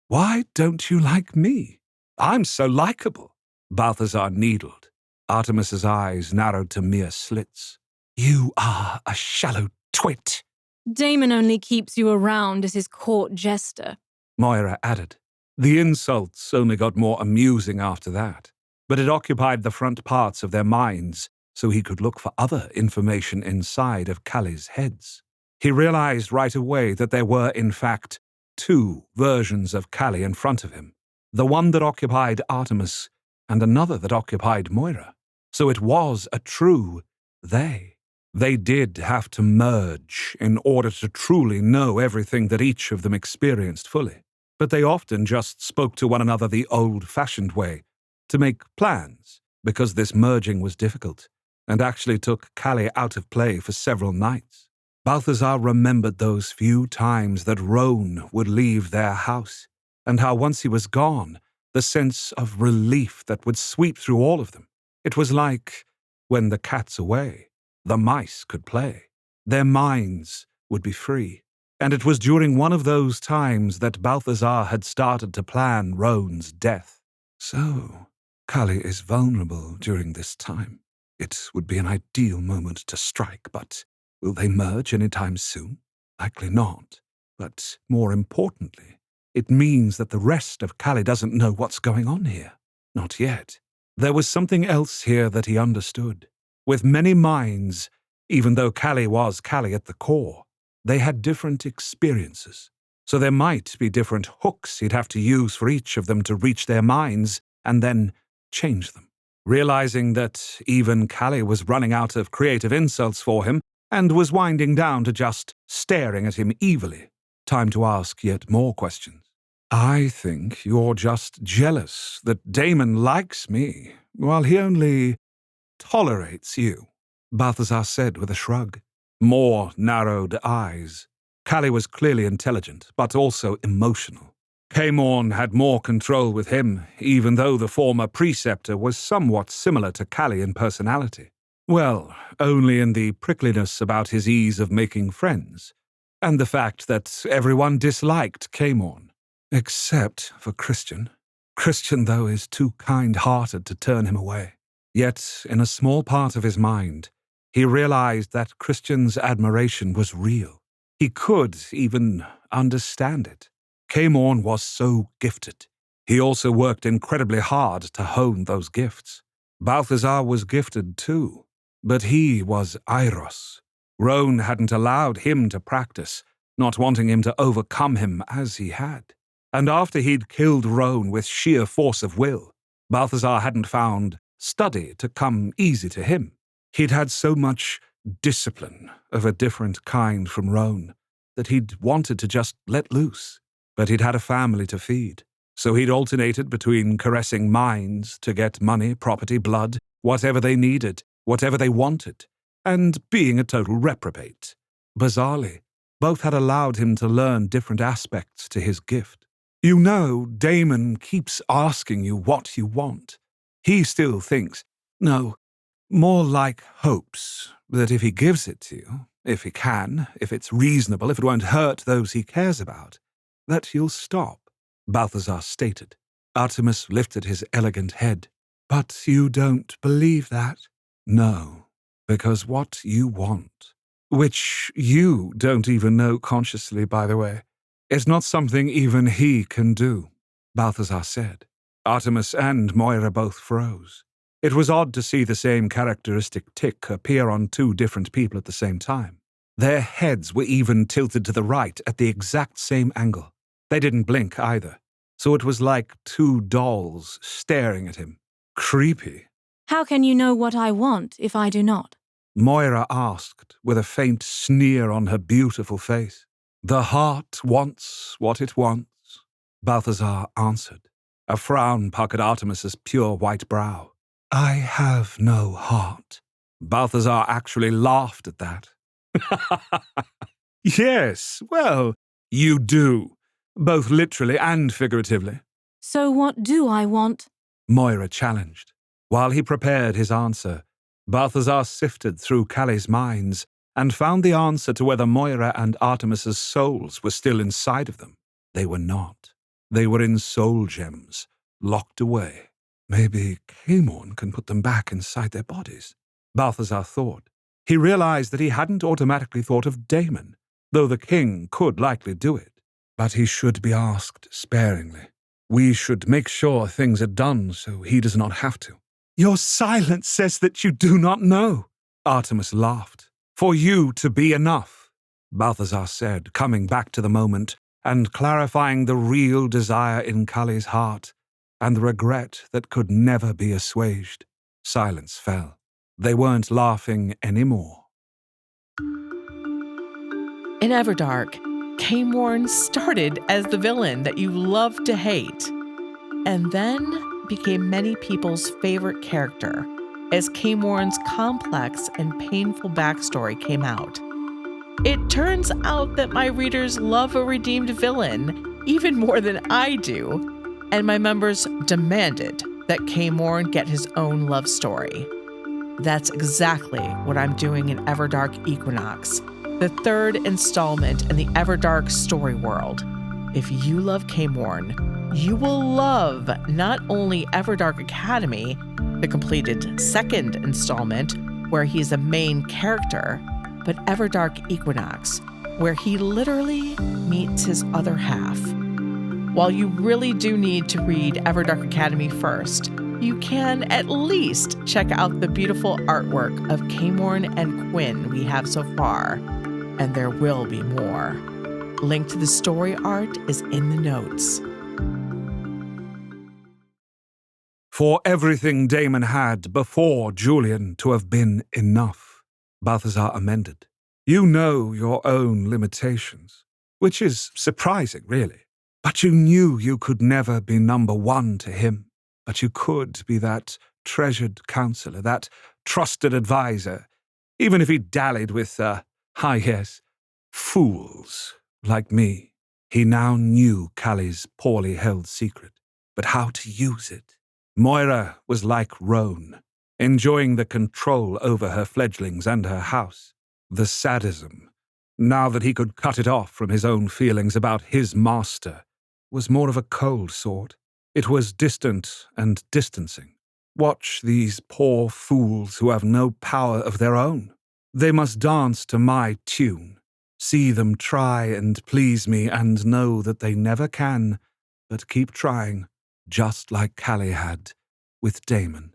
why don't you like me? I'm so likable. Balthazar needled. Artemis's eyes narrowed to mere slits. You are a shallow twit. Damon only keeps you around as his court jester. Moira added. The insults only got more amusing after that, but it occupied the front parts of their minds so he could look for other information inside of Callie's heads. He realized right away that there were, in fact, two versions of Callie in front of him, the one that occupied Artemis and another that occupied Moira. So it was a true they. They did have to merge in order to truly know everything that each of them experienced fully. But they often just spoke to one another the old-fashioned way, to make plans, because this merging was difficult, and actually took Callie out of play for several nights. Balthazar remembered those few times that Roan would leave their house, and how once he was gone, the sense of relief that would sweep through all of them. It was like, when the cat's away, the mice could play. Their minds would be free. And it was during one of those times that Balthazar had started to plan Roan's death. So, Callie is vulnerable during this time. It would be an ideal moment to strike, but will they merge anytime soon? Likely not. But more importantly, it means that the rest of Callie doesn't know what's going on here. Not yet. There was something else here that he understood. With many minds, even though Callie was Callie at the core, they had different experiences. So there might be different hooks he'd have to use for each of them to reach their minds and then change them. Realizing that even Callie was running out of creative insults for him and was winding down to just staring at him evilly, time to ask yet more questions. I think you're just jealous that Damon likes me, while he only tolerates you, Balthazar said with a shrug. More narrowed eyes. Callie was clearly intelligent, but also emotional. Caemorn had more control with him, even though the former preceptor was somewhat similar to Callie in personality. Well, only in the prickliness about his ease of making friends, and the fact that everyone disliked Caemorn. Except for Christian. Christian, though, is too kind-hearted to turn him away. Yet, in a small part of his mind, he realized that Christian's admiration was real. He could even understand it. Caemorn was so gifted. He also worked incredibly hard to hone those gifts. Balthazar was gifted too, but he was Eiros. Roan hadn't allowed him to practice, not wanting him to overcome him as he had. And after he'd killed Roan with sheer force of will, Balthazar hadn't found study to come easy to him. He'd had so much discipline of a different kind from Roan that he'd wanted to just let loose. But he'd had a family to feed, so he'd alternated between caressing minds to get money, property, blood, whatever they needed, whatever they wanted, and being a total reprobate. Bizarrely, both had allowed him to learn different aspects to his gift. You know, Damon keeps asking you what you want. He still thinks, no, more like hopes, that if he gives it to you, if he can, if it's reasonable, if it won't hurt those he cares about, that you'll stop, Balthazar stated. Artemis lifted his elegant head. But you don't believe that? No, because what you want, which you don't even know consciously, by the way, is not something even he can do, Balthazar said. Artemis and Moira both froze. It was odd to see the same characteristic tick appear on two different people at the same time. Their heads were even tilted to the right at the exact same angle. They didn't blink either, so it was like two dolls staring at him. Creepy. How can you know what I want if I do not? Moira asked, with a faint sneer on her beautiful face. The heart wants what it wants, Balthazar answered. A frown puckered Artemis's pure white brow. I have no heart. Balthazar actually laughed at that. Yes, well, you do, both literally and figuratively. So what do I want? Moira challenged. While he prepared his answer, Balthazar sifted through Callie's minds and found the answer to whether Moira and Artemis's souls were still inside of them. They were not. They were in soul gems, locked away. Maybe Caemorn can put them back inside their bodies, Balthazar thought. He realized that he hadn't automatically thought of Damon, though the king could likely do it. But he should be asked sparingly. We should make sure things are done so he does not have to. Your silence says that you do not know, Artemis laughed. For you to be enough, Balthazar said, coming back to the moment and clarifying the real desire in Kali's heart and the regret that could never be assuaged. Silence fell. They weren't laughing anymore. In Everdark, Kaemorn started as the villain that you love to hate, and then became many people's favorite character as Kaemorn's complex and painful backstory came out. It turns out that my readers love a redeemed villain even more than I do, and my members demanded that Kaemorn get his own love story. That's exactly what I'm doing in Everdark Equinox, the third installment in the Everdark story world. If you love Kaemorn, you will love not only Everdark Academy, the completed second installment where he's a main character, but Everdark Equinox, where he literally meets his other half. While you really do need to read Everdark Academy first, you can at least check out the beautiful artwork of Kaemorn and Quinn we have so far, and there will be more. Link to the story art is in the notes. For everything Damon had before Julian to have been enough, Balthazar amended. You know your own limitations, which is surprising, really. But you knew you could never be number one to him. But you could be that treasured counselor, that trusted advisor, even if he dallied with, fools like me. He now knew Kali's poorly held secret, but how to use it. Moira was like Roan, enjoying the control over her fledglings and her house. The sadism, now that he could cut it off from his own feelings about his master, was more of a cold sort. It was distant and distancing. Watch these poor fools who have no power of their own. They must dance to my tune. See them try and please me and know that they never can, but keep trying, just like Kali had, with Damon.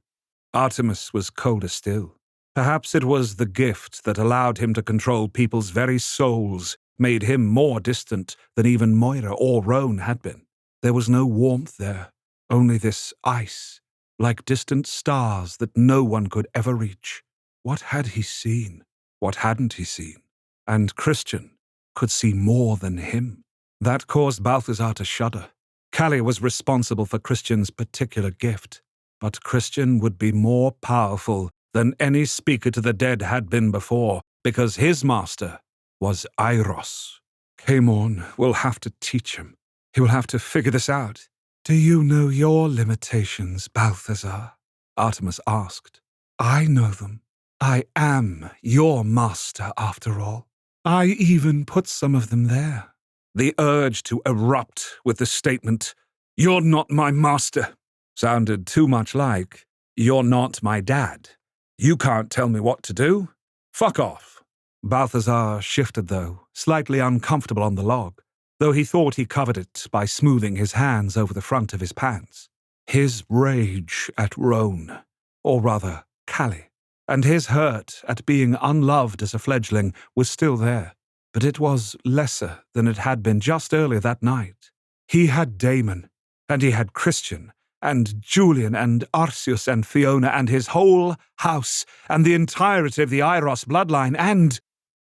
Artemis was colder still. Perhaps it was the gift that allowed him to control people's very souls, made him more distant than even Moira or Roan had been. There was no warmth there, only this ice, like distant stars that no one could ever reach. What had he seen? What hadn't he seen? And Christian could see more than him. That caused Balthazar to shudder. Kali was responsible for Christian's particular gift, but Christian would be more powerful than any speaker to the dead had been before, because his master was Eiros. Kaemorn will have to teach him. He will have to figure this out. Do you know your limitations, Balthazar? Artemis asked. I know them. I am your master, after all. I even put some of them there. The urge to erupt with the statement, "You're not my master," sounded too much like, "You're not my dad. You can't tell me what to do. Fuck off." Balthazar shifted, though, slightly uncomfortable on the log, though he thought he covered it by smoothing his hands over the front of his pants. His rage at Roan, or rather, Kali, and his hurt at being unloved as a fledgling was still there, but it was lesser than it had been just earlier that night. He had Damon, and he had Christian, and Julian, and Arceus, and Fiona, and his whole house, and the entirety of the Eiros bloodline, and,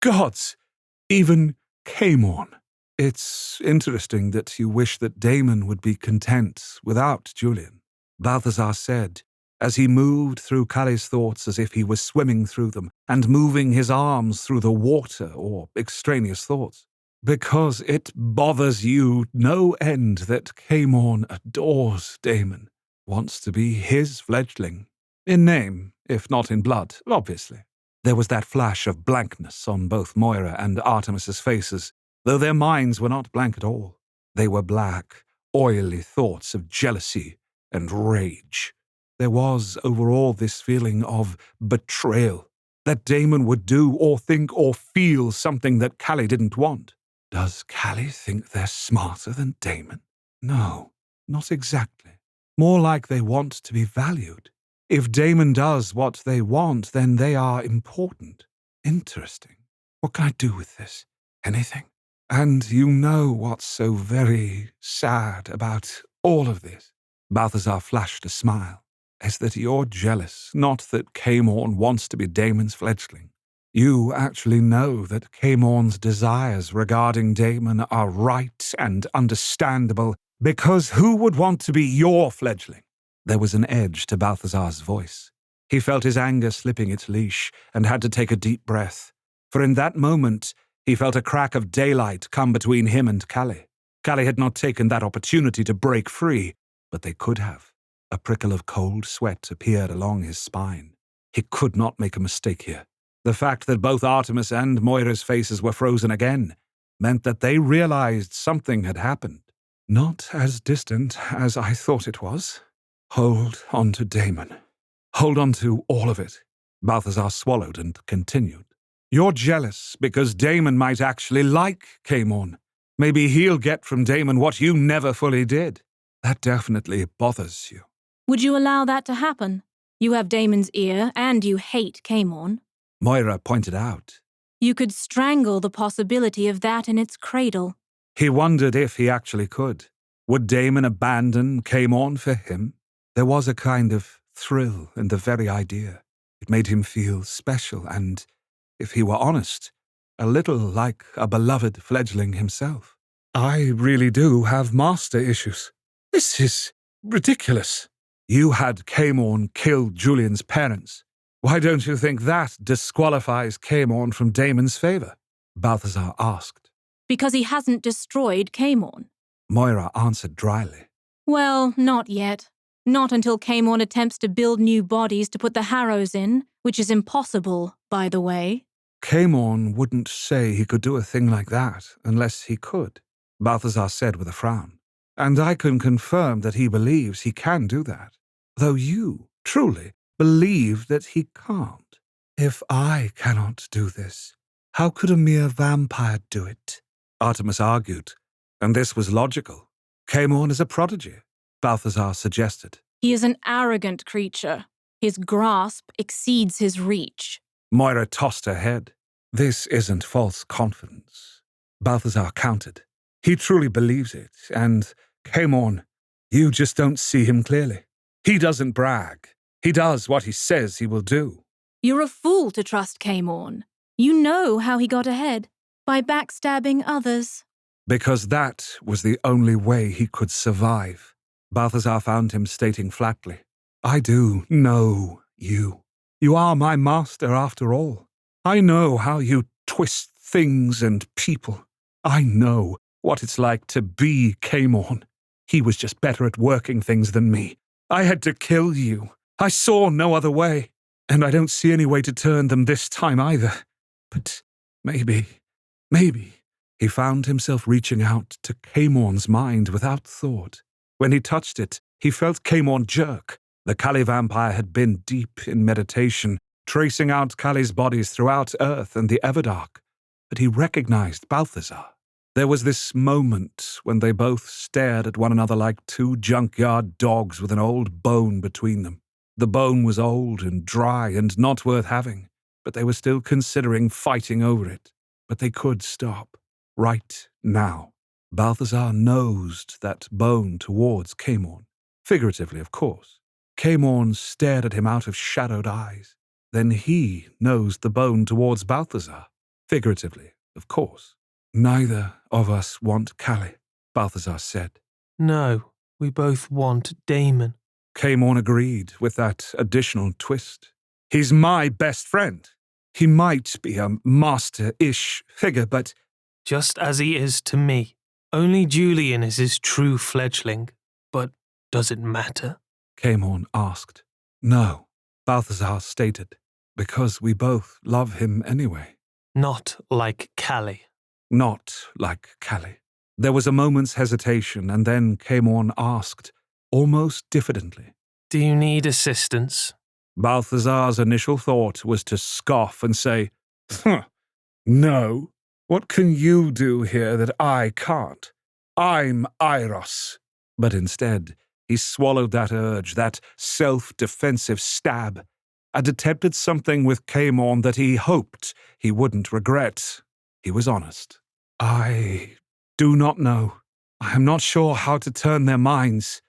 gods, even Kaemorn. It's interesting that you wish that Damon would be content without Julian, Balthazar said, as he moved through Kali's thoughts as if he was swimming through them and moving his arms through the water or extraneous thoughts. Because it bothers you no end that Kaemorn adores Damon, wants to be his fledgling. In name, if not in blood, obviously. There was that flash of blankness on both Moira and Artemis's faces, though their minds were not blank at all. They were black, oily thoughts of jealousy and rage. There was over all this feeling of betrayal, that Damon would do or think or feel something that Kali didn't want. Does Callie think they're smarter than Damon? No, not exactly. More like they want to be valued. If Damon does what they want, then they are important. Interesting. What can I do with this? Anything? And you know what's so very sad about all of this? Balthazar flashed a smile. Is that you're jealous, not that Camorn wants to be Damon's fledgling. You actually know that Camorn's desires regarding Damon are right and understandable, because who would want to be your fledgling? There was an edge to Balthazar's voice. He felt his anger slipping its leash and had to take a deep breath, for in that moment he felt a crack of daylight come between him and Callie. Callie had not taken that opportunity to break free, but they could have. A prickle of cold sweat appeared along his spine. He could not make a mistake here. The fact that both Artemis and Moira's faces were frozen again meant that they realized something had happened. Not as distant as I thought it was. Hold on to Damon. Hold on to all of it. Balthazar swallowed and continued. You're jealous because Damon might actually like Camorn. Maybe he'll get from Damon what you never fully did. That definitely bothers you. Would you allow that to happen? You have Damon's ear, and you hate Camorn. Moira pointed out. You could strangle the possibility of that in its cradle. He wondered if he actually could. Would Damon abandon Camorn for him? There was a kind of thrill in the very idea. It made him feel special and, if he were honest, a little like a beloved fledgling himself. I really do have master issues. This is ridiculous. You had Camorn kill Julian's parents. Why don't you think that disqualifies Camorn from Damon's favor? Balthazar asked. Because he hasn't destroyed Camorn. Moira answered dryly. Well, not yet. Not until Camorn attempts to build new bodies to put the Harrows in, which is impossible, by the way. Camorn wouldn't say he could do a thing like that unless he could, Balthazar said with a frown. And I can confirm that he believes he can do that, though you, truly, believe that he can't. If I cannot do this, how could a mere vampire do it? Artemis argued, and this was logical. Camorn is a prodigy, Balthazar suggested. He is an arrogant creature. His grasp exceeds his reach. Moira tossed her head. This isn't false confidence, Balthazar countered. He truly believes it, and, Camorn, you just don't see him clearly. He doesn't brag. He does what he says he will do. You're a fool to trust Camorn. You know how he got ahead, by backstabbing others. Because that was the only way he could survive, Balthazar found him stating flatly. I do know you. You are my master after all. I know how you twist things and people. I know what it's like to be Camorn. He was just better at working things than me. I had to kill you. I saw no other way, and I don't see any way to turn them this time either. But maybe, he found himself reaching out to Camorn's mind without thought. When he touched it, he felt Camorn jerk. The Callie vampire had been deep in meditation, tracing out Callie's bodies throughout Earth and the Everdark, but he recognized Balthazar. There was this moment when they both stared at one another like two junkyard dogs with an old bone between them. The bone was old and dry and not worth having, but they were still considering fighting over it. But they could stop, right now. Balthazar nosed that bone towards Camorn. Figuratively, of course. Camorn stared at him out of shadowed eyes. Then he nosed the bone towards Balthazar. Figuratively, of course. Neither of us want Callie, Balthazar said. No, we both want Damon. Camorn agreed with that additional twist. He's my best friend. He might be a master-ish figure, but... Just as he is to me. Only Julian is his true fledgling. But does it matter? Camorn asked. No, Balthazar stated, because we both love him anyway. Not like Callie. Not like Callie. There was a moment's hesitation, and then Camorn asked, almost diffidently. Do you need assistance? Balthazar's initial thought was to scoff and say, no. What can you do here that I can't? I'm Iros. But instead, he swallowed that urge, that self-defensive stab, and detected something with Camorn that he hoped he wouldn't regret. He was honest. I do not know. I am not sure how to turn their minds.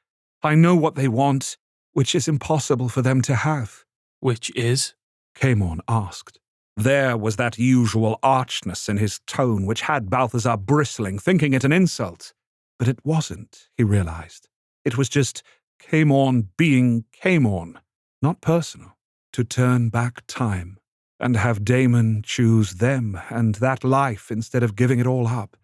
I know what they want, which is impossible for them to have. Which is? Camorn asked. There was that usual archness in his tone which had Balthazar bristling, thinking it an insult. But it wasn't, he realized. It was just Camorn being Camorn, not personal. To turn back time and have Damon choose them and that life instead of giving it all up,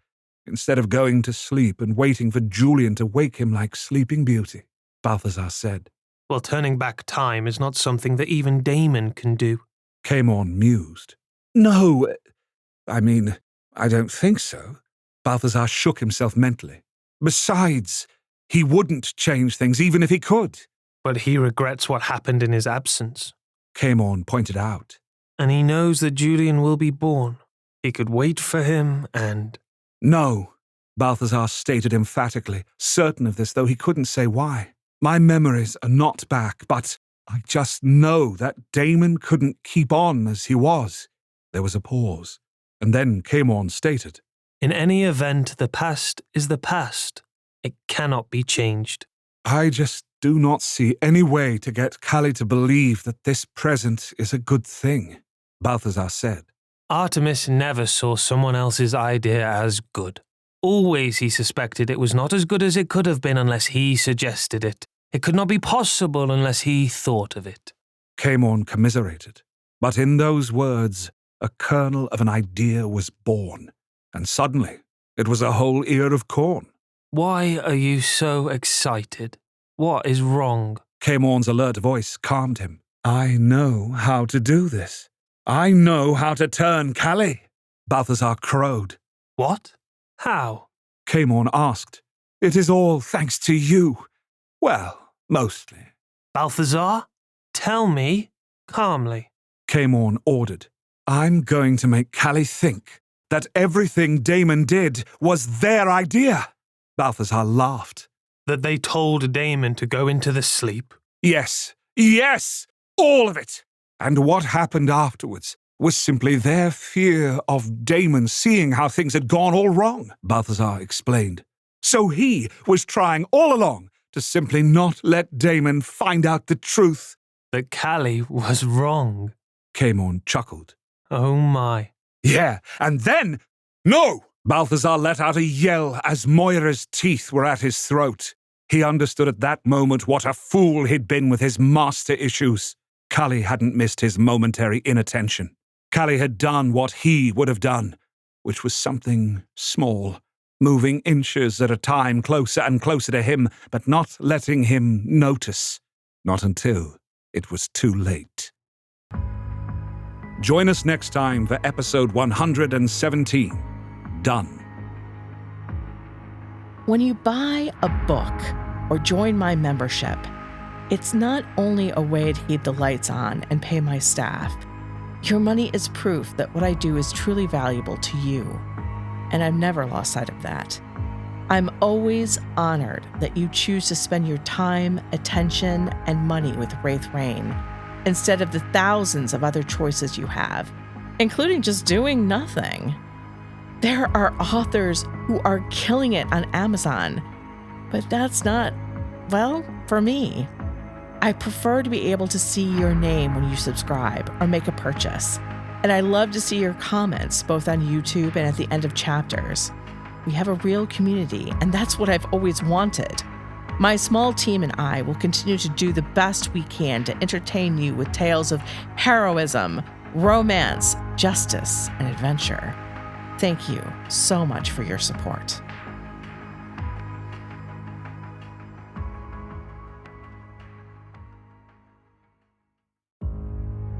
instead of going to sleep and waiting for Julian to wake him like Sleeping Beauty, Balthazar said. Well, turning back time is not something that even Damon can do. Camorn mused. No, I don't think so. Balthazar shook himself mentally. Besides, he wouldn't change things even if he could. But he regrets what happened in his absence. Camorn pointed out. And he knows that Julian will be born. He could wait for him and... No, Balthazar stated emphatically, certain of this, though he couldn't say why. My memories are not back, but I just know that Damon couldn't keep on as he was. There was a pause, and then Camorn stated. In any event, the past is the past. It cannot be changed. I just do not see any way to get Callie to believe that this present is a good thing, Balthazar said. Artemis never saw someone else's idea as good. Always he suspected it was not as good as it could have been unless he suggested it. It could not be possible unless he thought of it. Camorn commiserated. But in those words, a kernel of an idea was born. And suddenly, it was a whole ear of corn. Why are you so excited? What is wrong? Camorn's alert voice calmed him. I know how to do this. I know how to turn Callie, Balthazar crowed. What? How? Camorn asked. It is all thanks to you. Well, mostly. Balthazar? Tell me, calmly. Camorn ordered. I'm going to make Callie think that everything Damon did was their idea. Balthazar laughed. That they told Damon to go into the sleep? Yes, all of it. And what happened afterwards was simply their fear of Damon seeing how things had gone all wrong, Balthazar explained. So he was trying all along to simply not let Damon find out the truth. That Callie was wrong. Camorn chuckled. Oh my. Yeah, and then... No! Balthazar let out a yell as Moira's teeth were at his throat. He understood at that moment what a fool he'd been with his master issues. Callie hadn't missed his momentary inattention. Callie had done what he would have done, which was something small, moving inches at a time closer and closer to him, but not letting him notice. Not until it was too late. Join us next time for episode 117. Done. When you buy a book or join my membership, it's not only a way to keep the lights on and pay my staff. Your money is proof that what I do is truly valuable to you, and I've never lost sight of that. I'm always honored that you choose to spend your time, attention, and money with Wraith Rain instead of the thousands of other choices you have, including just doing nothing. There are authors who are killing it on Amazon, but that's not, well, for me. I prefer to be able to see your name when you subscribe or make a purchase, and I love to see your comments both on YouTube and at the end of chapters. We have a real community, and that's what I've always wanted. My small team and I will continue to do the best we can to entertain you with tales of heroism, romance, justice, and adventure. Thank you so much for your support.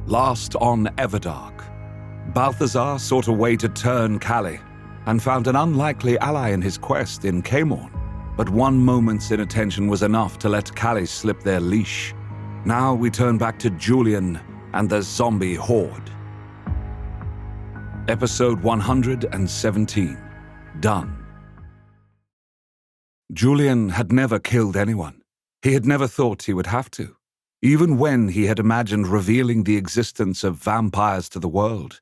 Last on Everdark, Balthazar sought a way to turn Callie and found an unlikely ally in his quest in Camorn. But one moment's inattention was enough to let Callie slip their leash. Now we turn back to Julian and the zombie horde. Episode 117. Done. Julian had never killed anyone. He had never thought he would have to. Even when he had imagined revealing the existence of vampires to the world,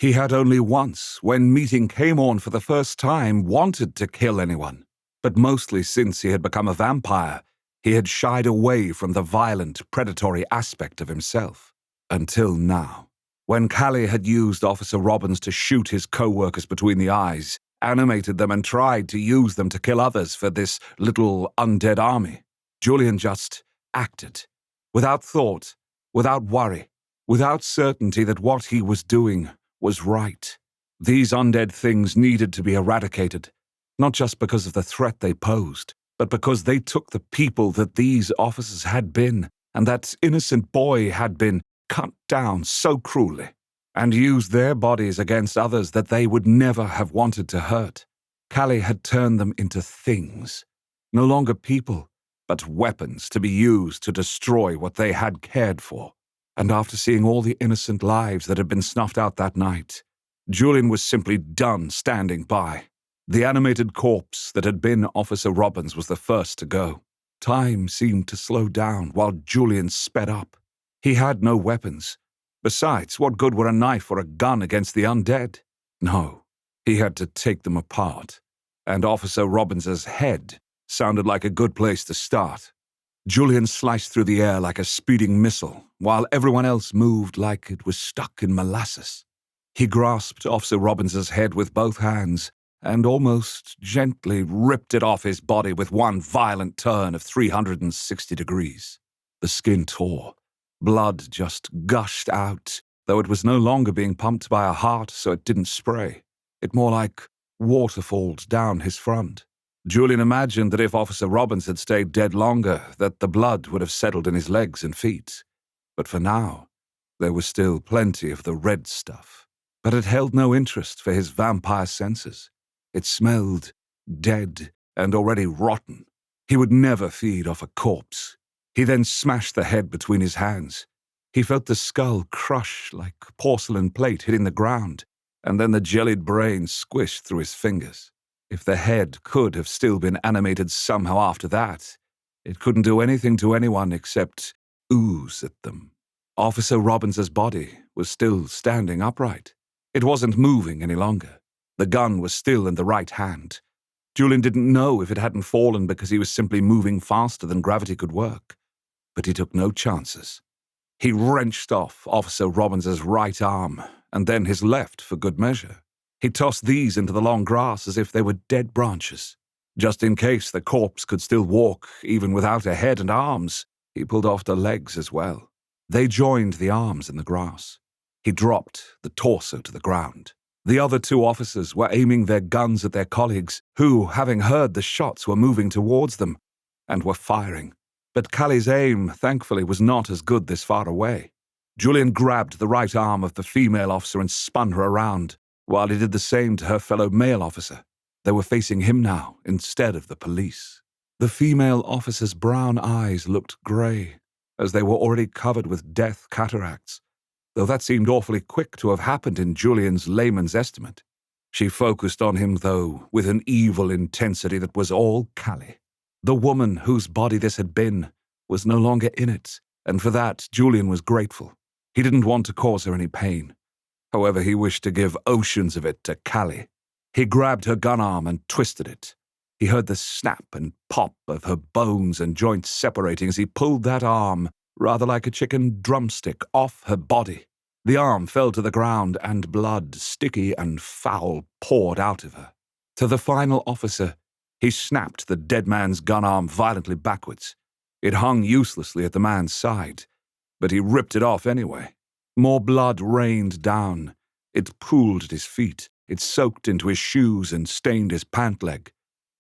he had only once, when meeting Kamorn for the first time, wanted to kill anyone. But mostly since he had become a vampire, he had shied away from the violent, predatory aspect of himself. Until now, when Callie had used Officer Robbins to shoot his co-workers between the eyes, animated them and tried to use them to kill others for this little undead army, Julian just acted. Without thought, without worry, without certainty that what he was doing was right. These undead things needed to be eradicated, not just because of the threat they posed, but because they took the people that these officers had been, and that innocent boy had been, cut down so cruelly, and used their bodies against others that they would never have wanted to hurt. Callie had turned them into things, no longer people, but weapons to be used to destroy what they had cared for. And after seeing all the innocent lives that had been snuffed out that night, Julian was simply done standing by. The animated corpse that had been Officer Robbins was the first to go. Time seemed to slow down while Julian sped up. He had no weapons. Besides, what good were a knife or a gun against the undead? No, he had to take them apart. And Officer Robbins's head sounded like a good place to start. Julian sliced through the air like a speeding missile, while everyone else moved like it was stuck in molasses. He grasped Officer Robbins's head with both hands and almost gently ripped it off his body with one violent turn of 360 degrees. The skin tore. Blood just gushed out, though it was no longer being pumped by a heart, so it didn't spray. It more like waterfalls down his front. Julian imagined that if Officer Robbins had stayed dead longer, that the blood would have settled in his legs and feet. But for now, there was still plenty of the red stuff. But it held no interest for his vampire senses. It smelled dead and already rotten. He would never feed off a corpse. He then smashed the head between his hands. He felt the skull crush like porcelain plate hitting the ground, and then the jellied brain squished through his fingers. If the head could have still been animated somehow after that, it couldn't do anything to anyone except ooze at them. Officer Robbins's body was still standing upright. It wasn't moving any longer. The gun was still in the right hand. Julian didn't know if it hadn't fallen because he was simply moving faster than gravity could work. But he took no chances. He wrenched off Officer Robbins's right arm, and then his left for good measure. He tossed these into the long grass as if they were dead branches. Just in case the corpse could still walk, even without a head and arms, he pulled off the legs as well. They joined the arms in the grass. He dropped the torso to the ground. The other two officers were aiming their guns at their colleagues, who, having heard the shots, were moving towards them, and were firing. But Callie's aim, thankfully, was not as good this far away. Julian grabbed the right arm of the female officer and spun her around, while he did the same to her fellow male officer. They were facing him now, instead of the police. The female officer's brown eyes looked grey, as they were already covered with death cataracts, though that seemed awfully quick to have happened in Julian's layman's estimate. She focused on him, though, with an evil intensity that was all Callie. The woman whose body this had been was no longer in it, and for that Julian was grateful. He didn't want to cause her any pain. However, he wished to give oceans of it to Callie. He grabbed her gun arm and twisted it. He heard the snap and pop of her bones and joints separating as he pulled that arm, rather like a chicken drumstick, off her body. The arm fell to the ground, and blood, sticky and foul, poured out of her. To the final officer, he snapped the dead man's gun arm violently backwards. It hung uselessly at the man's side, but he ripped it off anyway. More blood rained down. It pooled at his feet. It soaked into his shoes and stained his pant leg.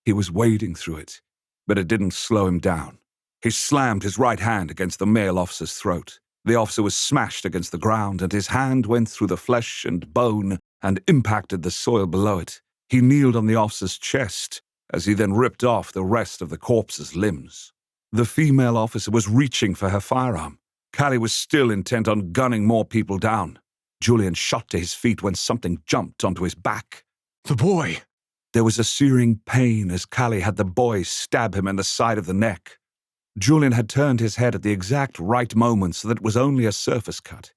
He was wading through it, but it didn't slow him down. He slammed his right hand against the male officer's throat. The officer was smashed against the ground, and his hand went through the flesh and bone and impacted the soil below it. He kneeled on the officer's chest, as he then ripped off the rest of the corpse's limbs. The female officer was reaching for her firearm. Callie was still intent on gunning more people down. Julian shot to his feet when something jumped onto his back. The boy! There was a searing pain as Callie had the boy stab him in the side of the neck. Julian had turned his head at the exact right moment so that it was only a surface cut.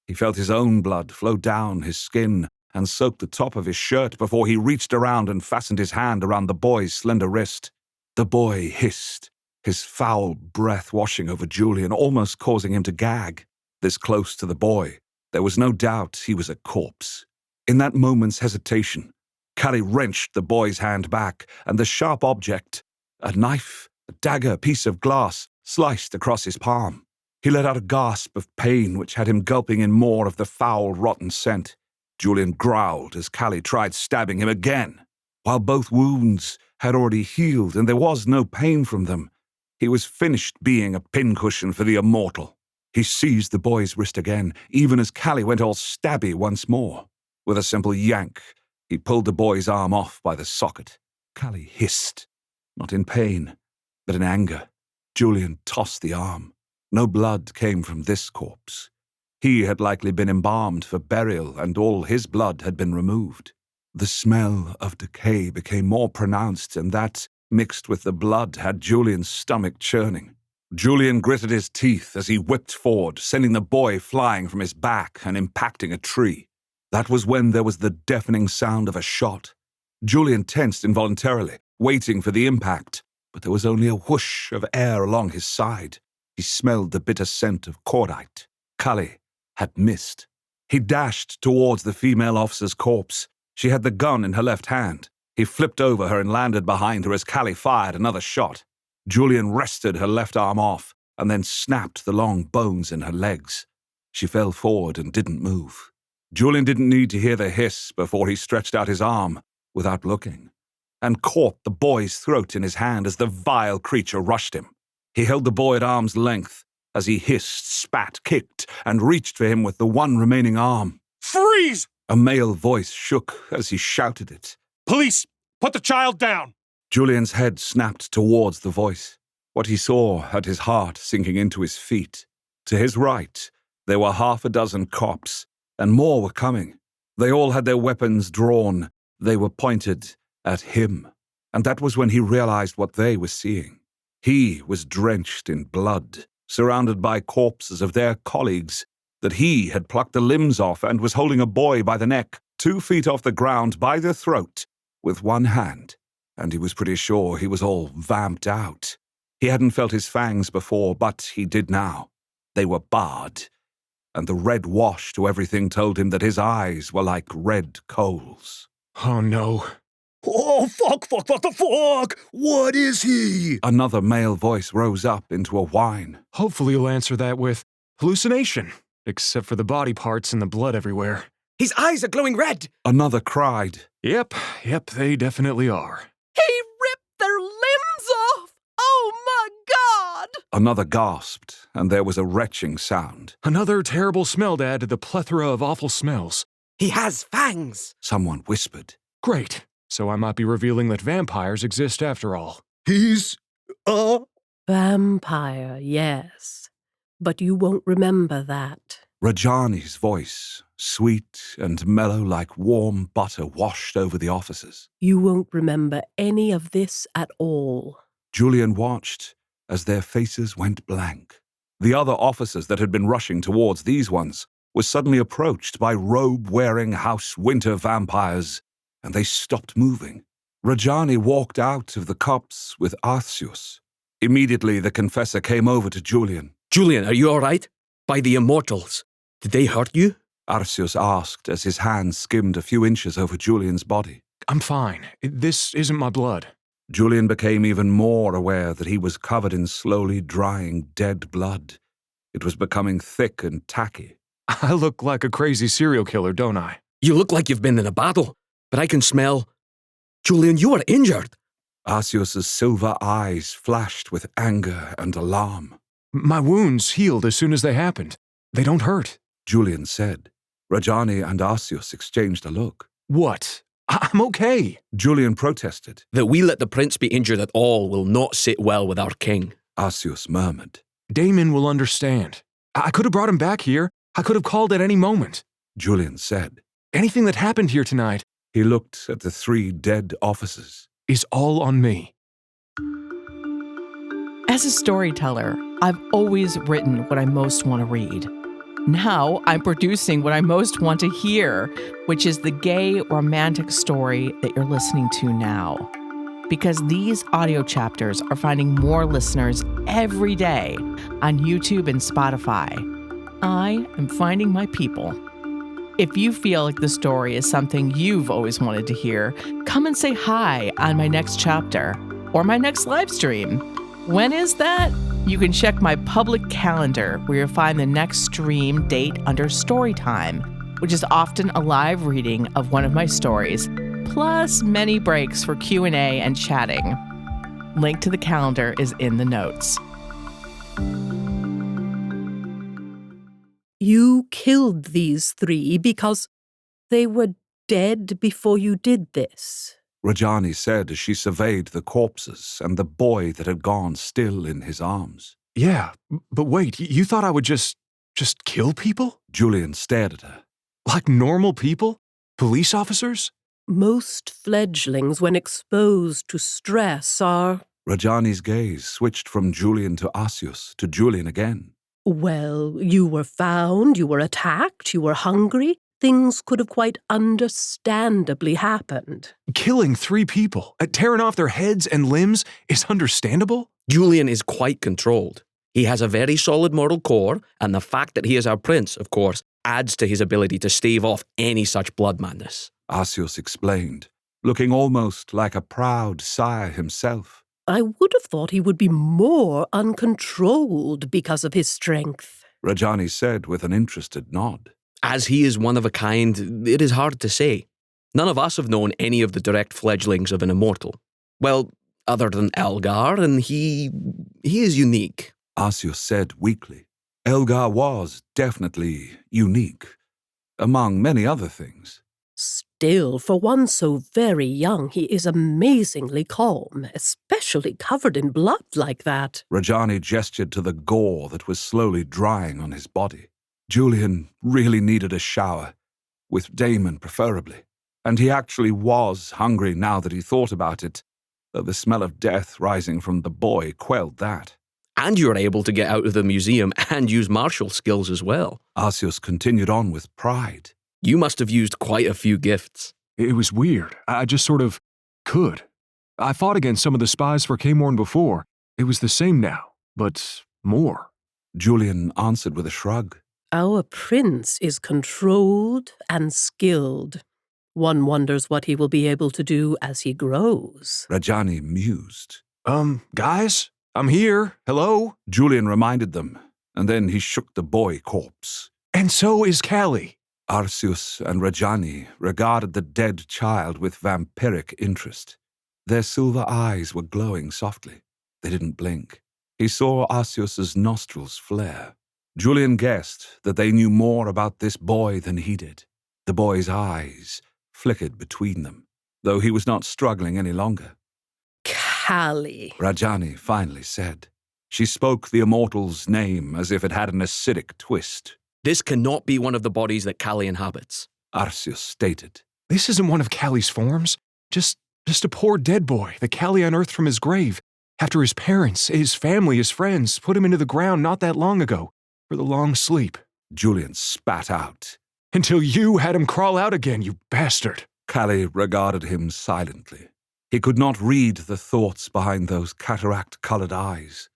He felt his own blood flow down his skin and soak the top of his shirt before he reached around and fastened his hand around the boy's slender wrist. The boy hissed, his foul breath washing over Julian, almost causing him to gag. This close to the boy, there was no doubt he was a corpse. In that moment's hesitation, Callie wrenched the boy's hand back, and the sharp object, a knife, a dagger, piece of glass, sliced across his palm. He let out a gasp of pain which had him gulping in more of the foul, rotten scent. Julian growled as Callie tried stabbing him again. While both wounds had already healed and there was no pain from them, he was finished being a pincushion for the immortal. He seized the boy's wrist again, even as Callie went all stabby once more. With a simple yank, he pulled the boy's arm off by the socket. Callie hissed, not in pain, but in anger. Julian tossed the arm. No blood came from this corpse. He had likely been embalmed for burial, and all his blood had been removed. The smell of decay became more pronounced, and that, mixed with the blood, had Julian's stomach churning. Julian gritted his teeth as he whipped forward, sending the boy flying from his back and impacting a tree. That was when there was the deafening sound of a shot. Julian tensed involuntarily, waiting for the impact, but there was only a whoosh of air along his side. He smelled the bitter scent of cordite. Callie had missed. He dashed towards the female officer's corpse. She had the gun in her left hand. He flipped over her and landed behind her as Callie fired another shot. Julian wrested her left arm off and then snapped the long bones in her legs. She fell forward and didn't move. Julian didn't need to hear the hiss before he stretched out his arm, without looking, and caught the boy's throat in his hand as the vile creature rushed him. He held the boy at arm's length as he hissed, spat, kicked, and reached for him with the one remaining arm. Freeze! A male voice shook as he shouted it. Police, put the child down! Julian's head snapped towards the voice. What he saw had his heart sinking into his feet. To his right, there were half a dozen cops, and more were coming. They all had their weapons drawn. They were pointed at him. And that was when he realized what they were seeing. He was drenched in blood, surrounded by corpses of their colleagues, that he had plucked the limbs off and was holding a boy by the neck, 2 feet off the ground by the throat, with one hand. And he was pretty sure he was all vamped out. He hadn't felt his fangs before, but he did now. They were barred, and the red wash to everything told him that his eyes were like red coals. Oh no. Oh, fuck, what the fuck? What is he? Another male voice rose up into a whine. Hopefully you'll answer that with hallucination, except for the body parts and the blood everywhere. His eyes are glowing red! Another cried. Yep, they definitely are. He ripped their limbs off! Oh my God! Another gasped, and there was a retching sound. Another terrible smell to add to the plethora of awful smells. He has fangs! Someone whispered. Great. So I might be revealing that vampires exist after all. He's a Vampire, yes. But you won't remember that. Rajani's voice, sweet and mellow like warm butter, washed over the officers. You won't remember any of this at all. Julian watched as their faces went blank. The other officers that had been rushing towards these ones were suddenly approached by robe-wearing house winter vampires, and they stopped moving. Rajani walked out of the cops with Arceus. Immediately, the confessor came over to Julian. Julian, are you all right? By the immortals. Did they hurt you? Arceus asked as his hand skimmed a few inches over Julian's body. I'm fine. This isn't my blood. Julian became even more aware that he was covered in slowly drying dead blood. It was becoming thick and tacky. I look like a crazy serial killer, don't I? You look like you've been in a battle, but I can smell... Julian, you are injured. Arceus's silver eyes flashed with anger and alarm. My wounds healed as soon as they happened. They don't hurt. Julian said. Rajani and Arceus exchanged a look. What? I'm okay. Julian protested. That we let the prince be injured at all will not sit well with our king. Arceus murmured. Damon will understand. I could have brought him back here. I could have called at any moment. Julian said. Anything that happened here tonight He looked at the 3 dead officers. is all on me. As a storyteller, I've always written what I most want to read. Now I'm producing what I most want to hear, which is the gay romantic story that you're listening to now. Because these audio chapters are finding more listeners every day on YouTube and Spotify. I am finding my people. If you feel like the story is something you've always wanted to hear, come and say hi on my next chapter or my next live stream. When is that? You can check my public calendar where you'll find the next stream date under Storytime, which is often a live reading of one of my stories, plus many breaks for Q&A and chatting. Link to the calendar is in the notes. You killed these 3 because they were dead before you did this. Rajani said as she surveyed the corpses and the boy that had gone still in his arms. Yeah, but wait, you thought I would just kill people? Julian stared at her. Like normal people? Police officers? Most fledglings, when exposed to stress, are, Rajani's gaze switched from Julian to Asius to Julian again. well, you were found, you were attacked, you were hungry. Things could have quite understandably happened. Killing 3 people, tearing off their heads and limbs is understandable? Julian is quite controlled. He has a very solid moral core, and the fact that he is our prince, of course, adds to his ability to stave off any such blood madness. Asius explained, looking almost like a proud sire himself. I would have thought he would be more uncontrolled because of his strength. Rajani said with an interested nod. As he is one of a kind, it is hard to say. None of us have known any of the direct fledglings of an immortal. Well, other than Elgar, and he is unique. Asius said weakly. Elgar was definitely unique, among many other things. Still, for one so very young, he is amazingly calm, especially covered in blood like that. Rajani gestured to the gore that was slowly drying on his body. Julian really needed a shower, with Damon preferably, and he actually was hungry now that he thought about it, though the smell of death rising from the boy quelled that. And you were able to get out of the museum and use martial skills as well. Asius continued on with pride. You must have used quite a few gifts. It was weird. I just sort of could. I fought against some of the spies for K-Morn before. It was the same now, but more. Julian answered with a shrug. Our prince is controlled and skilled. One wonders what he will be able to do as he grows. Rajani mused. Guys, I'm here. Hello? Julian reminded them, and then he shook the boy corpse. And so is Callie. Arceus and Rajani regarded the dead child with vampiric interest. Their silver eyes were glowing softly. They didn't blink. He saw Arceus's nostrils flare. Julian guessed that they knew more about this boy than he did. The boy's eyes flickered between them, though he was not struggling any longer. Callie, Rajani finally said. She spoke the immortal's name as if it had an acidic twist. This cannot be one of the bodies that Callie inhabits. Arceus stated. This isn't one of Callie's forms. Just a poor dead boy that Callie unearthed from his grave after his parents, his family, his friends put him into the ground not that long ago for the long sleep. Julian spat out. Until you had him crawl out again, you bastard. Callie regarded him silently. He could not read the thoughts behind those cataract-colored eyes.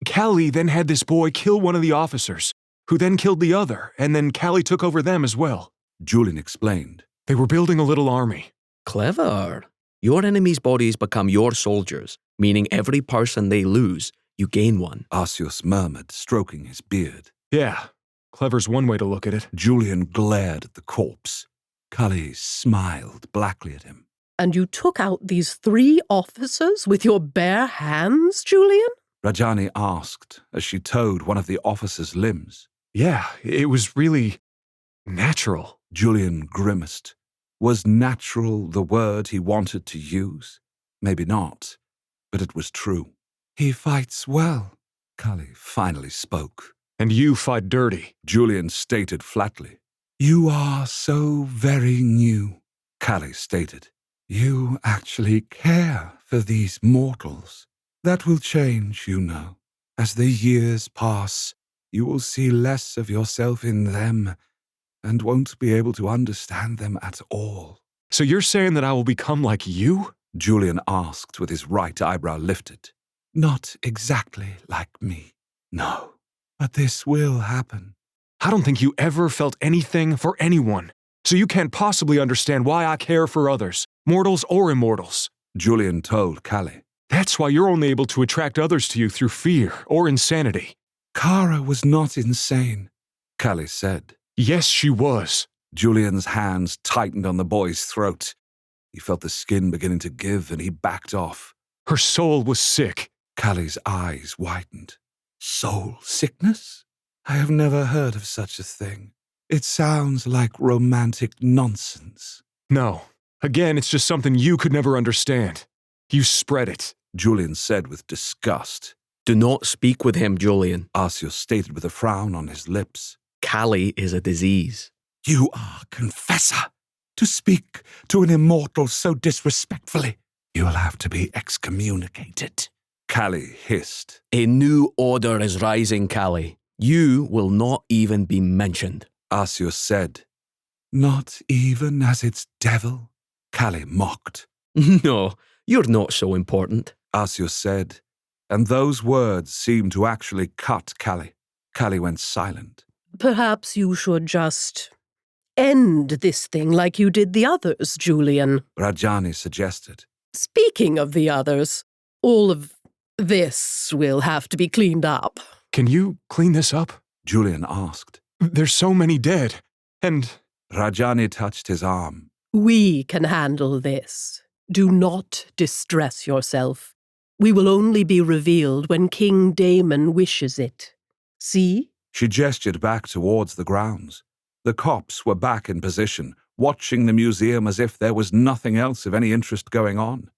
Callie then had this boy kill one of the officers, who then killed the other, and then Callie took over them as well. Julian explained. They were building a little army. Clever. Your enemies' bodies become your soldiers, meaning every person they lose, you gain one. Arceus murmured, stroking his beard. Yeah, clever's one way to look at it. Julian glared at the corpse. Callie smiled blackly at him. And you took out these 3 officers with your bare hands, Julian? Rajani asked as she towed one of the officer's limbs. Yeah, it was really natural. Julian grimaced. Was natural the word he wanted to use? Maybe not, but it was true. He fights well, Callie finally spoke. And you fight dirty, Julian stated flatly. You are so very new, Callie stated. You actually care for these mortals. That will change, you know. As the years pass, you will see less of yourself in them and won't be able to understand them at all. So you're saying that I will become like you? Julian asked with his right eyebrow lifted. Not exactly like me, no. But this will happen. I don't think you ever felt anything for anyone, so you can't possibly understand why I care for others, mortals or immortals. Julian told Callie. That's why you're only able to attract others to you through fear or insanity. Kara was not insane, Callie said. Yes, she was. Julian's hands tightened on the boy's throat. He felt the skin beginning to give and he backed off. Her soul was sick. Callie's eyes widened. Soul sickness? I have never heard of such a thing. It sounds like romantic nonsense. No. Again, it's just something you could never understand. You spread it, Julian said with disgust. Do not speak with him, Julian. Arceus stated with a frown on his lips. Callie is a disease. You are confessor. To speak to an immortal so disrespectfully, you will have to be excommunicated. Callie hissed. A new order is rising, Callie. You will not even be mentioned. Arceus said. Not even as its devil? Callie mocked. No, you're not so important. Arceus said, and those words seemed to actually cut Callie. Callie went silent. Perhaps you should just end this thing like you did the others, Julian. Rajani suggested. Speaking of the others, all of this will have to be cleaned up. Can you clean this up? Julian asked. There's so many dead, and... Rajani touched his arm. We can handle this. Do not distress yourself. We will only be revealed when King Damon wishes it. See? She gestured back towards the grounds. The cops were back in position, watching the museum as if there was nothing else of any interest going on,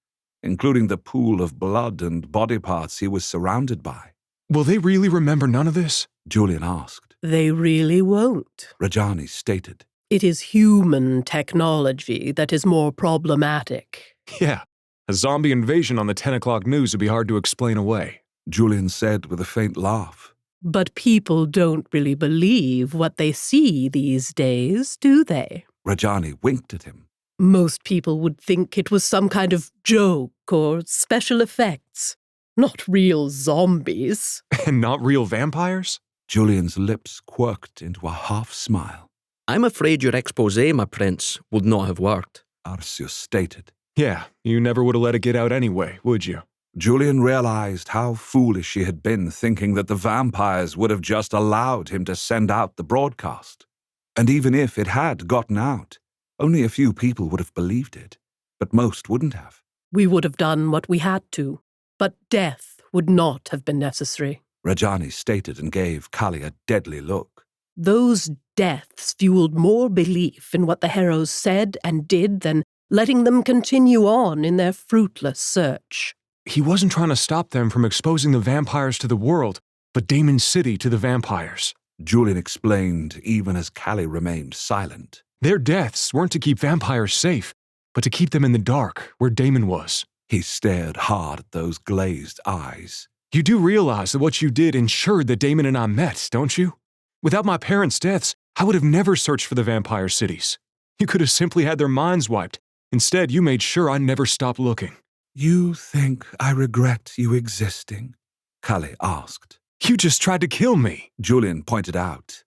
including the pool of blood and body parts he was surrounded by. Will they really remember none of this? Julian asked. They really won't. Rajani stated. It is human technology that is more problematic. Yeah, a zombie invasion on the 10 o'clock news would be hard to explain away. Julian said with a faint laugh. But people don't really believe what they see these days, do they? Rajani winked at him. Most people would think it was some kind of joke or special effects. Not real zombies. And not real vampires? Julian's lips quirked into a half smile. I'm afraid your exposé, my prince, would not have worked. Arceus stated. Yeah, you never would have let it get out anyway, would you? Julian realized how foolish he had been thinking that the vampires would have just allowed him to send out the broadcast. And even if it had gotten out, only a few people would have believed it, but most wouldn't have. We would have done what we had to, but death would not have been necessary. Rajani stated and gave Callie a deadly look. Those deaths fueled more belief in what the heroes said and did than letting them continue on in their fruitless search. He wasn't trying to stop them from exposing the vampires to the world, but Damon City to the vampires. Julian explained even as Callie remained silent. Their deaths weren't to keep vampires safe, but to keep them in the dark, where Damon was. He stared hard at those glazed eyes. You do realize that what you did ensured that Damon and I met, don't you? Without my parents' deaths, I would have never searched for the vampire cities. You could have simply had their minds wiped. Instead, you made sure I never stopped looking. You think I regret you existing? Callie asked. You just tried to kill me, Julian pointed out.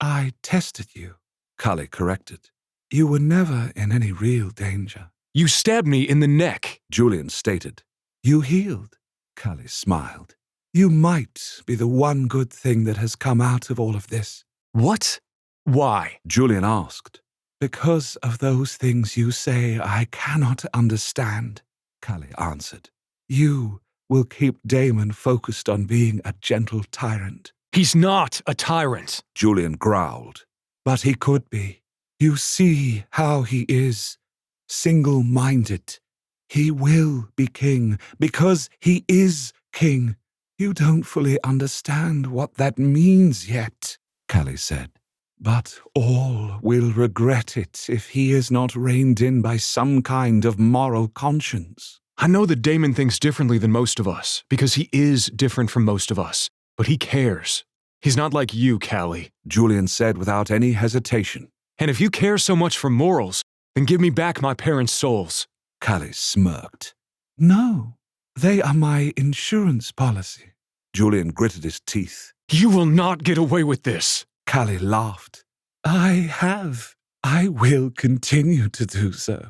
I tested you, Callie corrected. You were never in any real danger. You stabbed me in the neck, Julian stated. You healed, Callie smiled. You might be the one good thing that has come out of all of this. What? Why? Julian asked. Because of those things you say I cannot understand, Callie answered. You will keep Damon focused on being a gentle tyrant. He's not a tyrant, Julian growled. But he could be. You see how he is. Single-minded. He will be king because he is king. You don't fully understand what that means yet, Callie said. But all will regret it if he is not reined in by some kind of moral conscience. I know that Damon thinks differently than most of us, because he is different from most of us, but he cares. He's not like you, Callie. Julian said without any hesitation. And if you care so much for morals, then give me back my parents' souls. Callie smirked. No, they are my insurance policy. Julian gritted his teeth. You will not get away with this. Callie laughed. I have. I will continue to do so.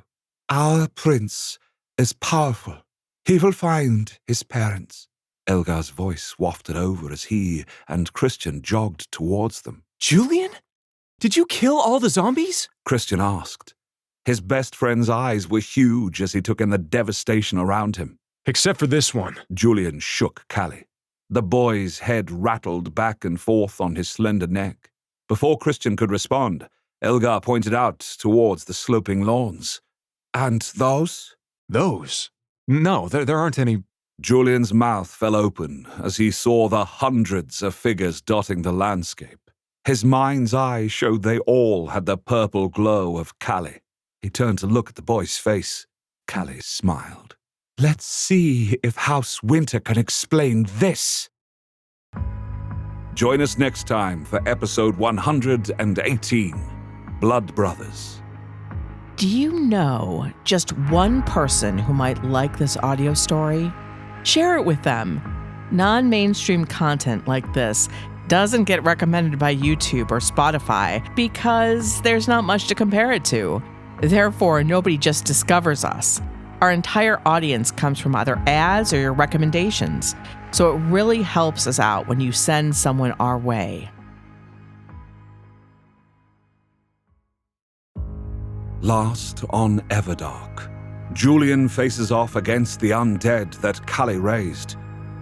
Our prince is powerful. He will find his parents. Elgar's voice wafted over as he and Christian jogged towards them. Julian? Did you kill all the zombies? Christian asked. His best friend's eyes were huge as he took in the devastation around him. Except for this one. Julian shook Callie. The boy's head rattled back and forth on his slender neck. Before Christian could respond, Elgar pointed out towards the sloping lawns. And those? Those? No, there aren't any. Julian's mouth fell open as he saw the hundreds of figures dotting the landscape. His mind's eye showed they all had the purple glow of Callie. He turned to look at the boy's face. Callie smiled. Let's see if House Winter can explain this. Join us next time for episode 118, Blood Brothers. Do you know just one person who might like this audio story? Share it with them. Non-mainstream content like this doesn't get recommended by YouTube or Spotify because there's not much to compare it to. Therefore, nobody just discovers us. Our entire audience comes from either ads or your recommendations, so it really helps us out when you send someone our way. Last on Everdark, Julian faces off against the undead that Callie raised.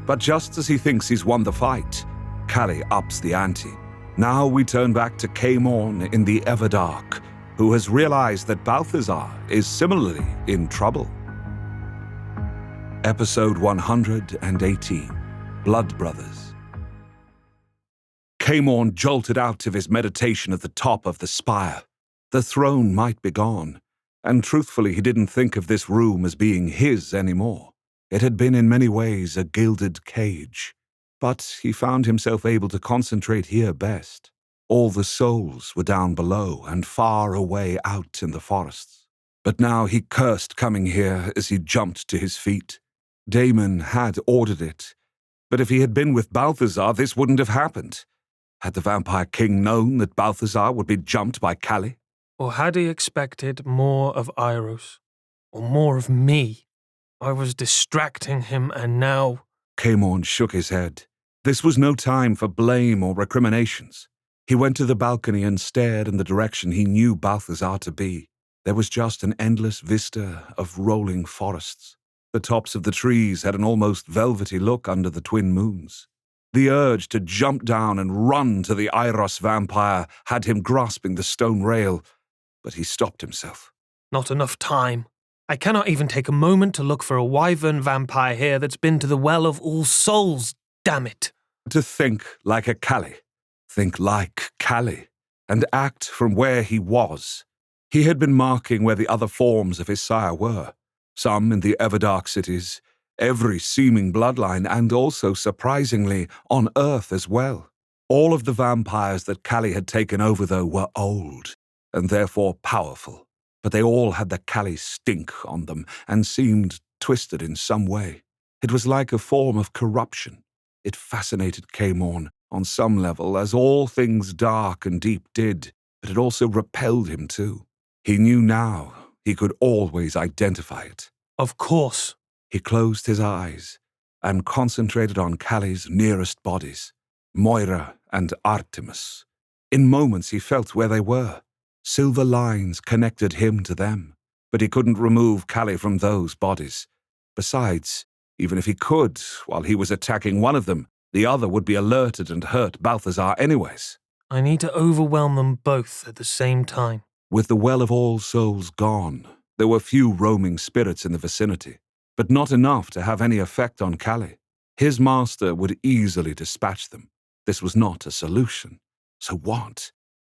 But just as he thinks he's won the fight, Callie ups the ante. Now we turn back to Caemorn in the Everdark, who has realized that Balthazar is similarly in trouble. Episode 118, Blood Brothers. Caemorn jolted out of his meditation at the top of the spire. The throne might be gone, and truthfully he didn't think of this room as being his anymore. It had been in many ways a gilded cage, but he found himself able to concentrate here best. All the souls were down below and far away out in the forests. But now he cursed coming here as he jumped to his feet. Damon had ordered it, but if he had been with Balthazar, this wouldn't have happened. Had the Vampire King known that Balthazar would be jumped by Callie? Or had he expected more of Iros? Or more of me? I was distracting him, and now... Caemorn shook his head. This was no time for blame or recriminations. He went to the balcony and stared in the direction he knew Balthazar to be. There was just an endless vista of rolling forests. The tops of the trees had an almost velvety look under the twin moons. The urge to jump down and run to the Iros vampire had him grasping the stone rail, but he stopped himself. Not enough time. I cannot even take a moment to look for a wyvern vampire here that's been to the Well of All Souls, damn it. To think like a Callie. Think like Callie. And act from where he was. He had been marking where the other forms of his sire were. Some in the Everdark cities, every seeming bloodline, and also, surprisingly, on Earth as well. All of the vampires that Callie had taken over, though, were old, and therefore powerful. But they all had the Callie stink on them, and seemed twisted in some way. It was like a form of corruption. It fascinated Caemorn on some level, as all things dark and deep did, but it also repelled him too. He knew now he could always identify it. Of course. He closed his eyes and concentrated on Callie's nearest bodies, Moira and Artemis. In moments he felt where they were. Silver lines connected him to them, but he couldn't remove Callie from those bodies. Besides, even if he could, while he was attacking one of them, the other would be alerted and hurt Balthazar anyways. I need to overwhelm them both at the same time. With the Well of All Souls gone, there were few roaming spirits in the vicinity, but not enough to have any effect on Callie. His master would easily dispatch them. This was not a solution. So what?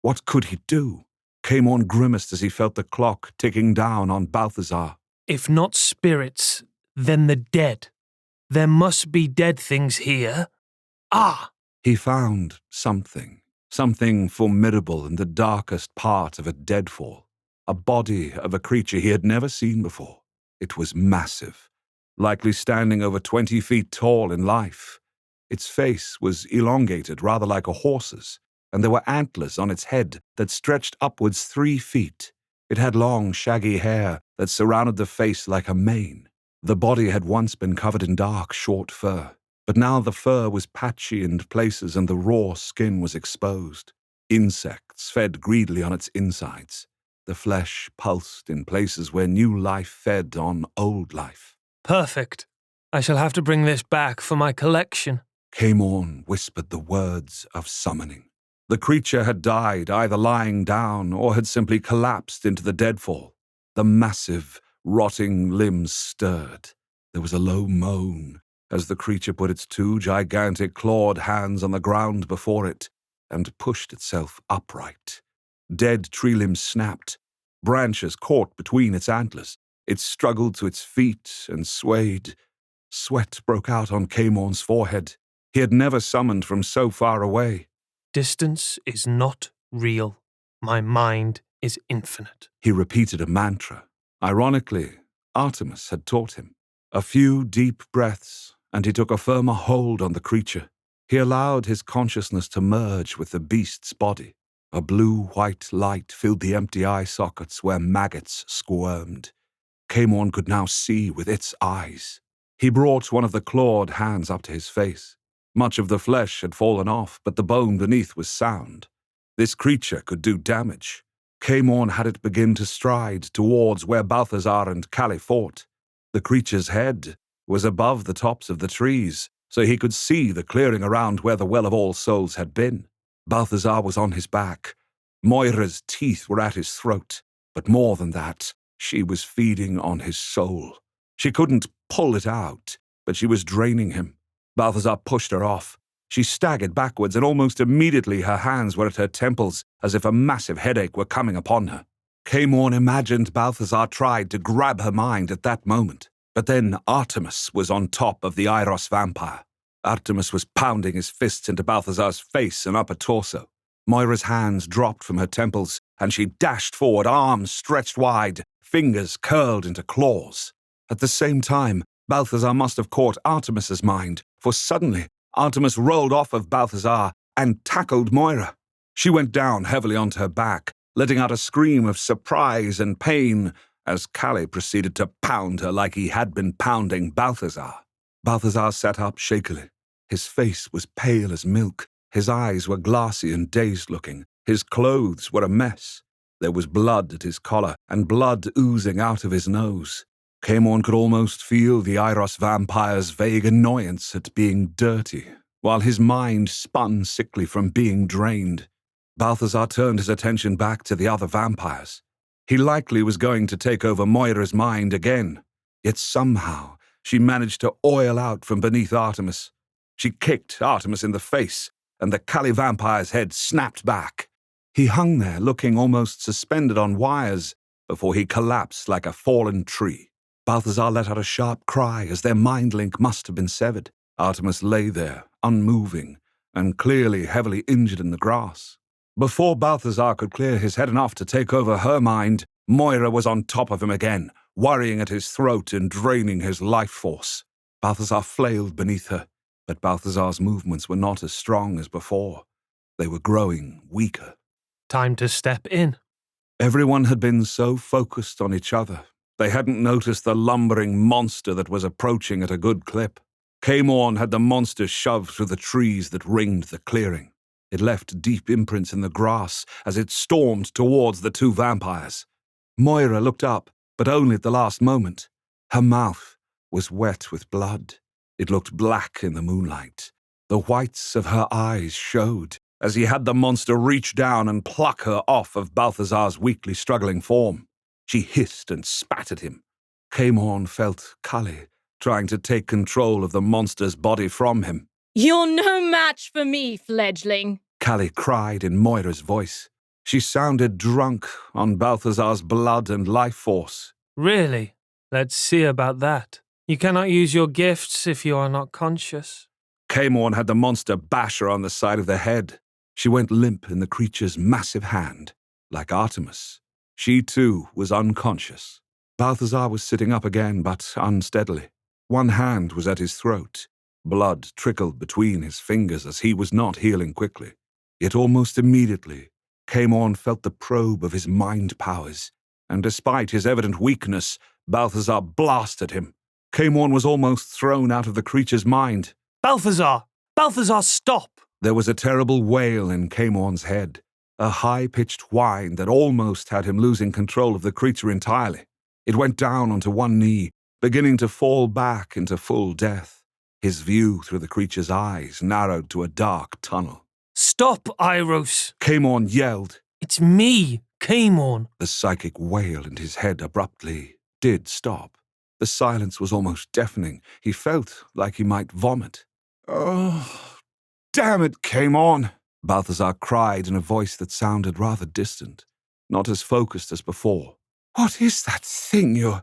What could he do? Camorn grimaced as he felt the clock ticking down on Balthazar. If not spirits, then the dead. There must be dead things here. Ah! He found something formidable in the darkest part of a deadfall, a body of a creature he had never seen before. It was massive, likely standing over 20 feet tall in life. Its face was elongated, rather like a horse's, and there were antlers on its head that stretched upwards 3 feet. It had long, shaggy hair that surrounded the face like a mane. The body had once been covered in dark, short fur, but now the fur was patchy in places and the raw skin was exposed. Insects fed greedily on its insides. The flesh pulsed in places where new life fed on old life. Perfect. I shall have to bring this back for my collection. Camorn whispered the words of summoning. The creature had died either lying down or had simply collapsed into the deadfall. The massive, rotting limbs stirred. There was a low moan as the creature put its 2 gigantic clawed hands on the ground before it and pushed itself upright. Dead tree limbs snapped. Branches caught between its antlers. It struggled to its feet and swayed. Sweat broke out on Camorn's forehead. He had never summoned from so far away. Distance is not real. My mind is infinite. He repeated a mantra. Ironically, Artemis had taught him. A few deep breaths, and he took a firmer hold on the creature. He allowed his consciousness to merge with the beast's body. A blue-white light filled the empty eye sockets where maggots squirmed. Camorn could now see with its eyes. He brought one of the clawed hands up to his face. Much of the flesh had fallen off, but the bone beneath was sound. This creature could do damage. Camorn had it begin to stride towards where Balthazar and Callie fought. The creature's head was above the tops of the trees, so he could see the clearing around where the Well of All Souls had been. Balthazar was on his back. Moira's teeth were at his throat, but more than that, she was feeding on his soul. She couldn't pull it out, but she was draining him. Balthazar pushed her off. She staggered backwards, and almost immediately her hands were at her temples, as if a massive headache were coming upon her. Camorn imagined Balthazar tried to grab her mind at that moment, but then Artemis was on top of the Iros vampire. Artemis was pounding his fists into Balthazar's face and upper torso. Moira's hands dropped from her temples, and she dashed forward, arms stretched wide, fingers curled into claws. At the same time, Balthazar must have caught Artemis's mind, for suddenly Artemis rolled off of Balthazar and tackled Moira. She went down heavily onto her back, letting out a scream of surprise and pain as Callie proceeded to pound her like he had been pounding Balthazar. Balthazar sat up shakily. His face was pale as milk. His eyes were glassy and dazed-looking. His clothes were a mess. There was blood at his collar and blood oozing out of his nose. Camorn could almost feel the Iros vampire's vague annoyance at being dirty, while his mind spun sickly from being drained. Balthazar turned his attention back to the other vampires. He likely was going to take over Moira's mind again, yet somehow she managed to oil out from beneath Artemis. She kicked Artemis in the face, and the Callie vampire's head snapped back. He hung there looking almost suspended on wires before he collapsed like a fallen tree. Balthazar let out a sharp cry as their mind link must have been severed. Artemis lay there, unmoving, and clearly heavily injured in the grass. Before Balthazar could clear his head enough to take over her mind, Moira was on top of him again, worrying at his throat and draining his life force. Balthazar flailed beneath her, but Balthazar's movements were not as strong as before. They were growing weaker. Time to step in. Everyone had been so focused on each other. They hadn't noticed the lumbering monster that was approaching at a good clip. Camorn had the monster shoved through the trees that ringed the clearing. It left deep imprints in the grass as it stormed towards the 2 vampires. Moira looked up, but only at the last moment. Her mouth was wet with blood. It looked black in the moonlight. The whites of her eyes showed as he had the monster reach down and pluck her off of Balthazar's weakly struggling form. She hissed and spat at him. Camorn felt Callie trying to take control of the monster's body from him. You're no match for me, fledgling, Callie cried in Moira's voice. She sounded drunk on Balthazar's blood and life force. Really? Let's see about that. You cannot use your gifts if you are not conscious. Caemorn had the monster bash her on the side of the head. She went limp in the creature's massive hand, like Artemis. She, too, was unconscious. Balthazar was sitting up again, but unsteadily. One hand was at his throat. Blood trickled between his fingers as he was not healing quickly. Yet almost immediately, Caemorn felt the probe of his mind powers, and despite his evident weakness, Balthazar blasted him. Caemorn was almost thrown out of the creature's mind. Balthazar! Balthazar, stop! There was a terrible wail in Caemorn's head, a high-pitched whine that almost had him losing control of the creature entirely. It went down onto one knee, beginning to fall back into full death. His view through the creature's eyes narrowed to a dark tunnel. Stop, Iros! Caemorn yelled. It's me, Caemorn. The psychic wail in his head abruptly did stop. The silence was almost deafening. He felt like he might vomit. "Oh, damn it, Caemorn!" Balthazar cried in a voice that sounded rather distant, not as focused as before. "What is that thing you're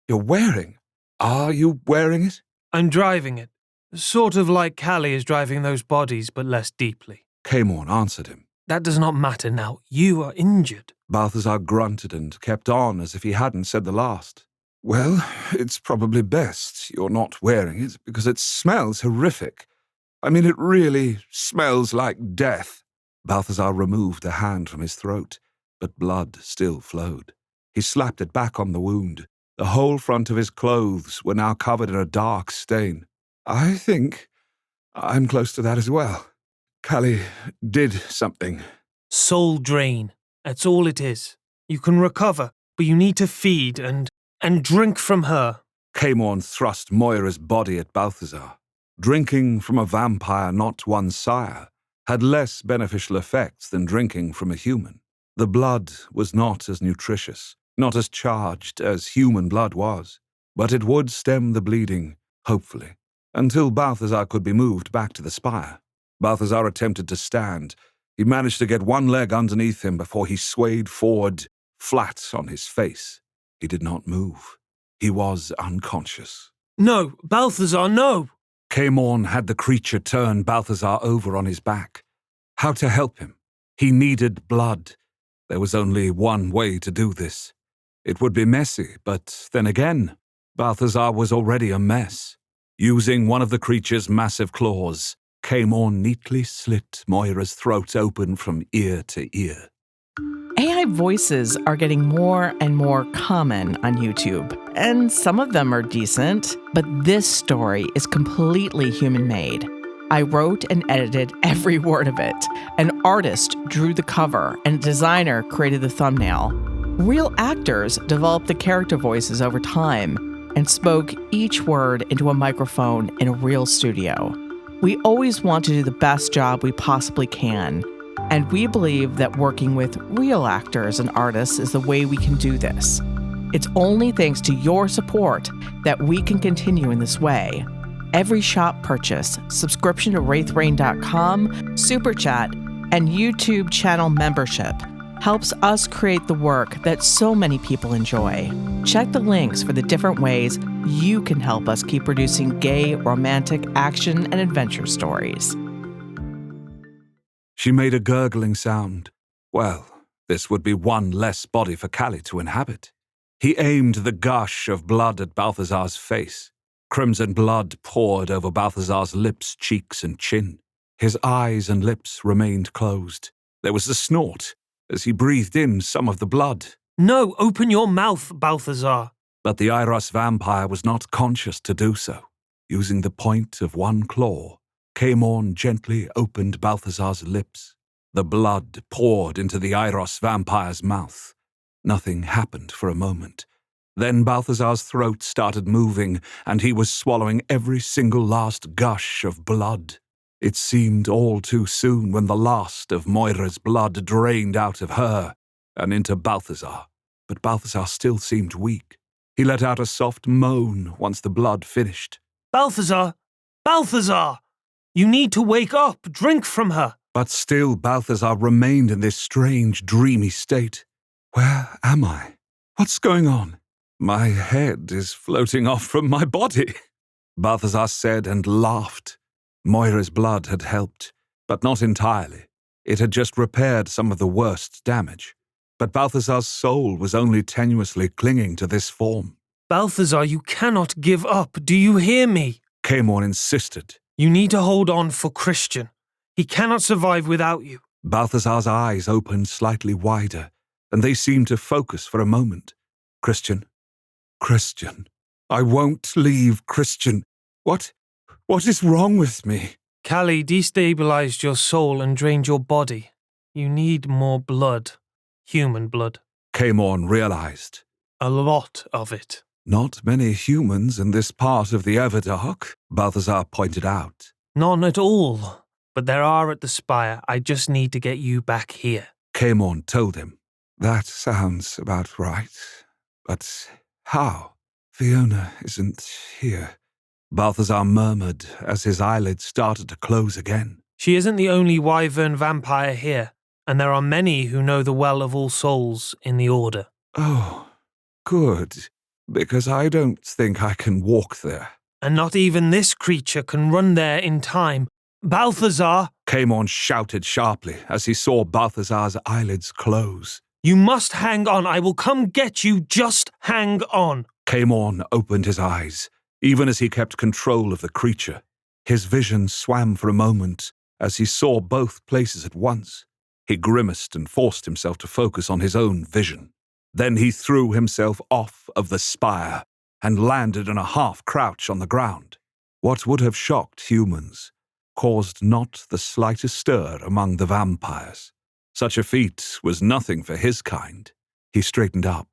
wearing? Are you wearing it?" I'm driving it. Sort of like Callie is driving those bodies, but less deeply. Caemorn answered him. That does not matter now. You are injured. Balthazar grunted and kept on as if he hadn't said the last. "Well, it's probably best you're not wearing it because it smells horrific. I mean, it really smells like death." Balthazar removed the hand from his throat, but blood still flowed. He slapped it back on the wound. The whole front of his clothes were now covered in a dark stain. "I think I'm close to that as well. Callie did something." Soul drain. That's all it is. You can recover, but you need to feed and drink from her. Caemorn thrust Moira's body at Balthazar. Drinking from a vampire, not one's sire, had less beneficial effects than drinking from a human. The blood was not as nutritious, not as charged as human blood was, but it would stem the bleeding, hopefully, until Balthazar could be moved back to the spire. Balthazar attempted to stand. He managed to get one leg underneath him before he swayed forward, flat on his face. He did not move. He was unconscious. No, Balthazar, no! Caemorn had the creature turn Balthazar over on his back. How to help him? He needed blood. There was only one way to do this. It would be messy, but then again, Balthazar was already a mess. Using one of the creature's massive claws, Caemorn neatly slit Moira's throat open from ear to ear. AI voices are getting more and more common on YouTube, and some of them are decent, but this story is completely human-made. I wrote and edited every word of it. An artist drew the cover, and a designer created the thumbnail. Real actors developed the character voices over time and spoke each word into a microphone in a real studio. We always want to do the best job we possibly can, and we believe that working with real actors and artists is the way we can do this. It's only thanks to your support that we can continue in this way. Every shop purchase, subscription to wraithrain.com, Super Chat, and YouTube channel membership helps us create the work that so many people enjoy. Check the links for the different ways you can help us keep producing gay, romantic, action, and adventure stories. She made a gurgling sound. Well, this would be one less body for Callie to inhabit. He aimed the gush of blood at Balthazar's face. Crimson blood poured over Balthazar's lips, cheeks, and chin. His eyes and lips remained closed. There was a snort as he breathed in some of the blood. No, open your mouth, Balthazar. But the Iros vampire was not conscious to do so. Using the point of one claw, Caemorn gently opened Balthazar's lips. The blood poured into the Iros vampire's mouth. Nothing happened for a moment. Then Balthazar's throat started moving, and he was swallowing every single last gush of blood. It seemed all too soon when the last of Moira's blood drained out of her and into Balthazar. But Balthazar still seemed weak. He let out a soft moan once the blood finished. Balthazar! Balthazar! You need to wake up. Drink from her. But still Balthazar remained in this strange, dreamy state. Where am I? What's going on? My head is floating off from my body, Balthazar said and laughed. Moira's blood had helped, but not entirely. It had just repaired some of the worst damage. But Balthazar's soul was only tenuously clinging to this form. Balthazar, you cannot give up. Do you hear me? Caemon insisted. You need to hold on for Christian. He cannot survive without you. Balthazar's eyes opened slightly wider, and they seemed to focus for a moment. Christian. Christian. I won't leave Christian. What is wrong with me? Callie destabilized your soul and drained your body. You need more blood. Human blood. Caemon realized. A lot of it. Not many humans in this part of the Everdark, Balthazar pointed out. None at all. But there are at the spire. I just need to get you back here. Caemon told him. That sounds about right. But how? Fiona isn't here. Balthazar murmured as his eyelids started to close again. She isn't the only wyvern vampire here, and there are many who know the Well of All Souls in the Order. Oh, good, because I don't think I can walk there. And not even this creature can run there in time. Balthazar! Caemon shouted sharply as he saw Balthazar's eyelids close. You must hang on. I will come get you. Just hang on. Caemon opened his eyes, even as he kept control of the creature. His vision swam for a moment as he saw both places at once. He grimaced and forced himself to focus on his own vision. Then he threw himself off of the spire and landed in a half-crouch on the ground. What would have shocked humans caused not the slightest stir among the vampires. Such a feat was nothing for his kind. He straightened up.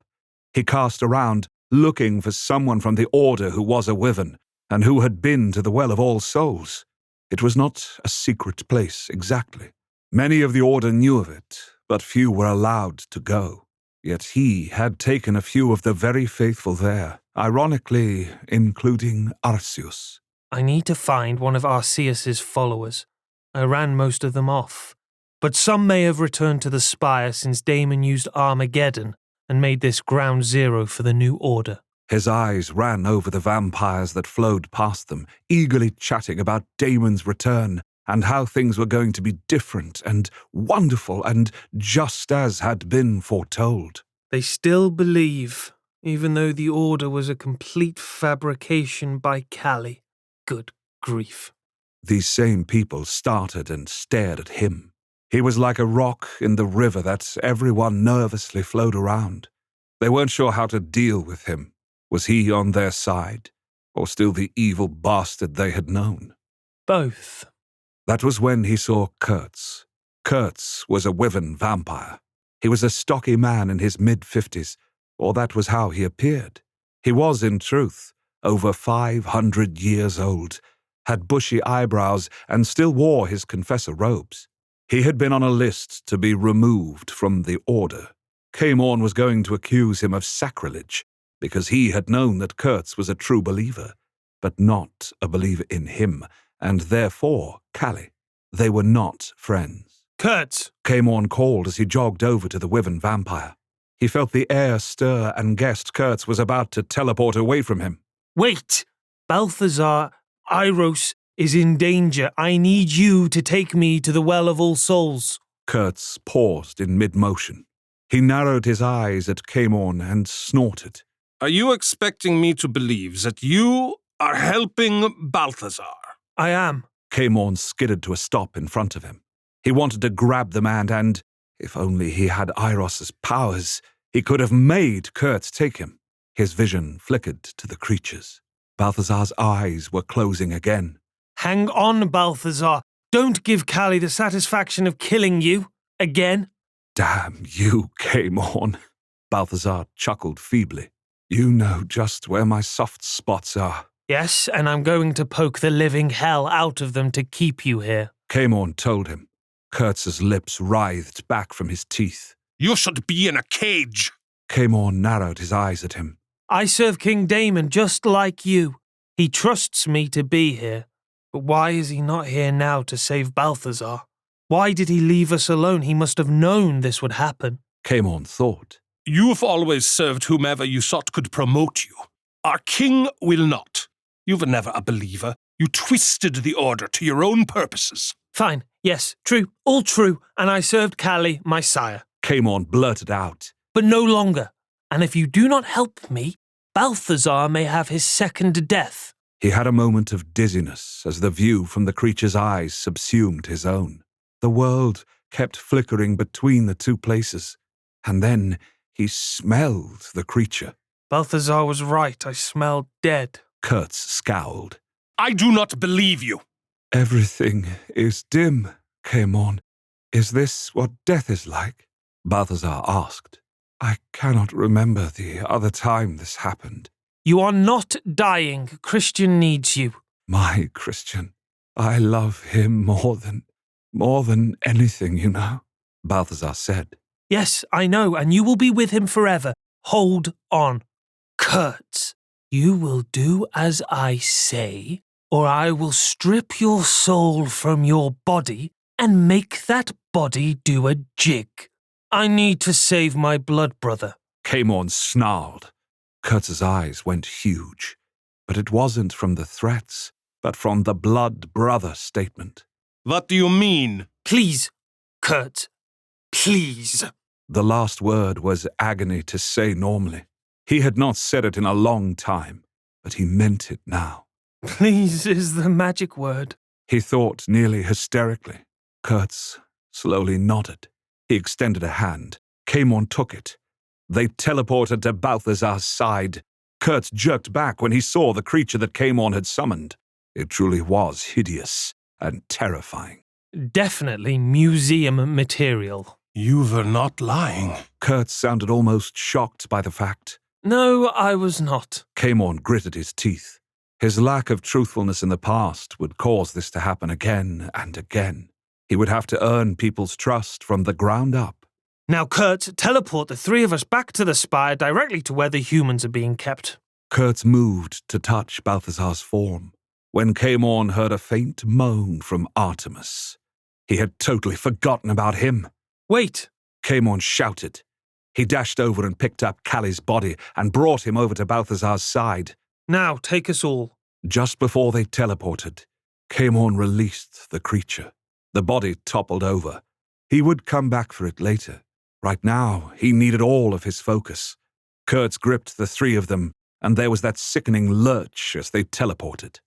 He cast around, looking for someone from the Order who was a wyvern, and who had been to the Well of All Souls. It was not a secret place exactly. Many of the Order knew of it, but few were allowed to go. Yet he had taken a few of the very faithful there, ironically including Arceus. I need to find one of Arceus's followers. I ran most of them off. But some may have returned to the spire since Damon used Armageddon and made this ground zero for the new order. His eyes ran over the vampires that flowed past them, eagerly chatting about Damon's return and how things were going to be different and wonderful and just as had been foretold. They still believe, even though the order was a complete fabrication by Callie. Good grief. These same people started and stared at him. He was like a rock in the river that everyone nervously flowed around. They weren't sure how to deal with him. Was he on their side, or still the evil bastard they had known? Both. That was when he saw Kurtz. Kurtz was a wyvern vampire. He was a stocky man in his mid-50s, or that was how he appeared. He was, in truth, over 500 years old, had bushy eyebrows, and still wore his confessor robes. He had been on a list to be removed from the Order. Caemon was going to accuse him of sacrilege, because he had known that Kurtz was a true believer, but not a believer in him, and therefore Callie. They were not friends. Kurtz! Caemon called as he jogged over to the wyvern vampire. He felt the air stir and guessed Kurtz was about to teleport away from him. Wait! Balthazar, Iros is in danger. I need you to take me to the Well of All Souls. Kurtz paused in mid-motion. He narrowed his eyes at Caemon and snorted. Are you expecting me to believe that you are helping Balthazar? I am. Caemon skidded to a stop in front of him. He wanted to grab the man and, if only he had Iros's powers, he could have made Kurtz take him. His vision flickered to the creatures. Balthazar's eyes were closing again. Hang on, Balthazar. Don't give Callie the satisfaction of killing you. Again. Damn you, Caemon. Balthazar chuckled feebly. You know just where my soft spots are. Yes, and I'm going to poke the living hell out of them to keep you here. Caemon told him. Kurtz's lips writhed back from his teeth. You should be in a cage. Caemon narrowed his eyes at him. I serve King Damon just like you. He trusts me to be here. But why is he not here now to save Balthazar? Why did he leave us alone? He must have known this would happen. Camon thought. You've always served whomever you thought could promote you. Our king will not. You were never a believer. You twisted the order to your own purposes. Fine, yes, true, all true, and I served Callie, my sire. Camon blurted out. But no longer, and if you do not help me, Balthazar may have his second death. He had a moment of dizziness as the view from the creature's eyes subsumed his own. The world kept flickering between the two places, and then he smelled the creature. Balthazar was right, I smelled dead. Kurtz scowled. I do not believe you. Everything is dim, Camon. Is this what death is like? Balthazar asked. I cannot remember the other time this happened. You are not dying. Christian needs you. My Christian. I love him more than anything, you know, Balthazar said. Yes, I know, and you will be with him forever. Hold on. Kurtz, you will do as I say, or I will strip your soul from your body and make that body do a jig. I need to save my blood brother. Camon snarled. Kurtz's eyes went huge, but it wasn't from the threats, but from the blood brother statement. What do you mean? Please, Kurtz, please. The last word was agony to say normally. He had not said it in a long time, but he meant it now. Please is the magic word. He thought nearly hysterically. Kurtz slowly nodded. He extended a hand. Camon took it. They teleported to Balthazar's side. Kurtz jerked back when he saw the creature that Camon had summoned. It truly was hideous and terrifying. Definitely museum material. You were not lying. Kurtz sounded almost shocked by the fact. No, I was not. Camon gritted his teeth. His lack of truthfulness in the past would cause this to happen again and again. He would have to earn people's trust from the ground up. Now, Kurtz, teleport the three of us back to the spire directly to where the humans are being kept. Kurtz moved to touch Balthazar's form, when Camon heard a faint moan from Artemis. He had totally forgotten about him. Wait! Camon shouted. He dashed over and picked up Callie's body and brought him over to Balthazar's side. Now, take us all. Just before they teleported, Camon released the creature. The body toppled over. He would come back for it later. Right now, he needed all of his focus. Kurtz gripped the three of them, and there was that sickening lurch as they teleported.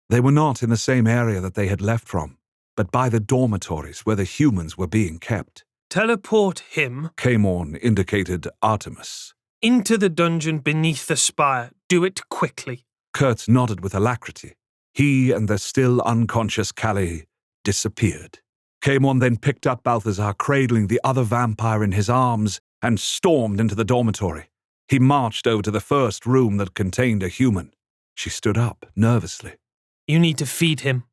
They were not in the same area that they had left from, but by the dormitories where the humans were being kept. Teleport him, Camon indicated Artemis, into the dungeon beneath the spire. Do it quickly. Kurtz nodded with alacrity. He and the still unconscious Callie disappeared. Camon then picked up Balthazar, cradling the other vampire in his arms, and stormed into the dormitory. He marched over to the first room that contained a human. She stood up, nervously. You need to feed him.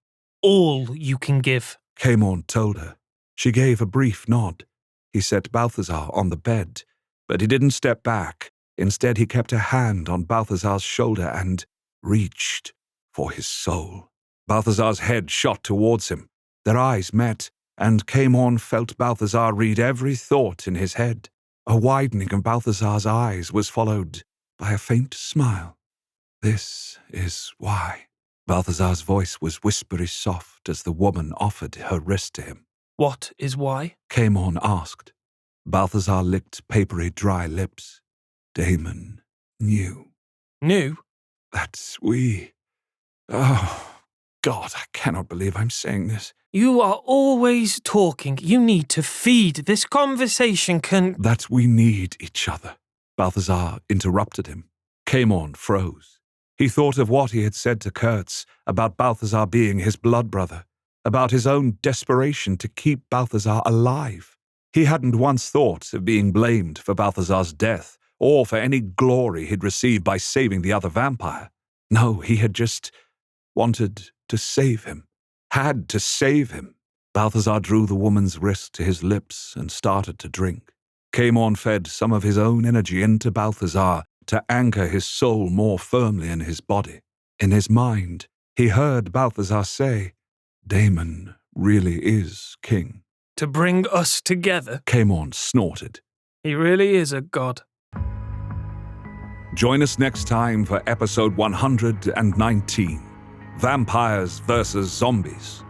All you can give. Camon told her. She gave a brief nod. He set Balthazar on the bed, but he didn't step back. Instead, he kept a hand on Balthazar's shoulder and reached for his soul. Balthazar's head shot towards him. Their eyes met, and Camon felt Balthazar read every thought in his head. A widening of Balthazar's eyes was followed by a faint smile. This is why. Balthazar's voice was whispery soft as the woman offered her wrist to him. What is why? Camon asked. Balthazar licked papery dry lips. Damon knew. Knew? That we... Oh, God, I cannot believe I'm saying this. You are always talking. You need to feed. This conversation can... That we need each other. Balthazar interrupted him. Camon froze. He thought of what he had said to Kurtz about Balthazar being his blood brother, about his own desperation to keep Balthazar alive. He hadn't once thought of being blamed for Balthazar's death or for any glory he'd received by saving the other vampire. No, he had just wanted to save him. Had to save him. Balthazar drew the woman's wrist to his lips and started to drink. Camon fed some of his own energy into Balthazar to anchor his soul more firmly in his body. In his mind, he heard Balthazar say, Damon really is king. To bring us together? Camorn snorted. He really is a god. Join us next time for episode 119, Vampires vs. Zombies.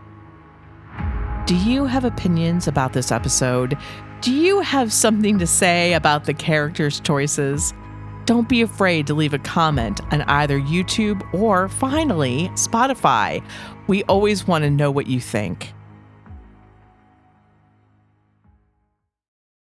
Do you have opinions about this episode? Do you have something to say about the characters' choices? Don't be afraid to leave a comment on either YouTube or, finally, Spotify. We always want to know what you think.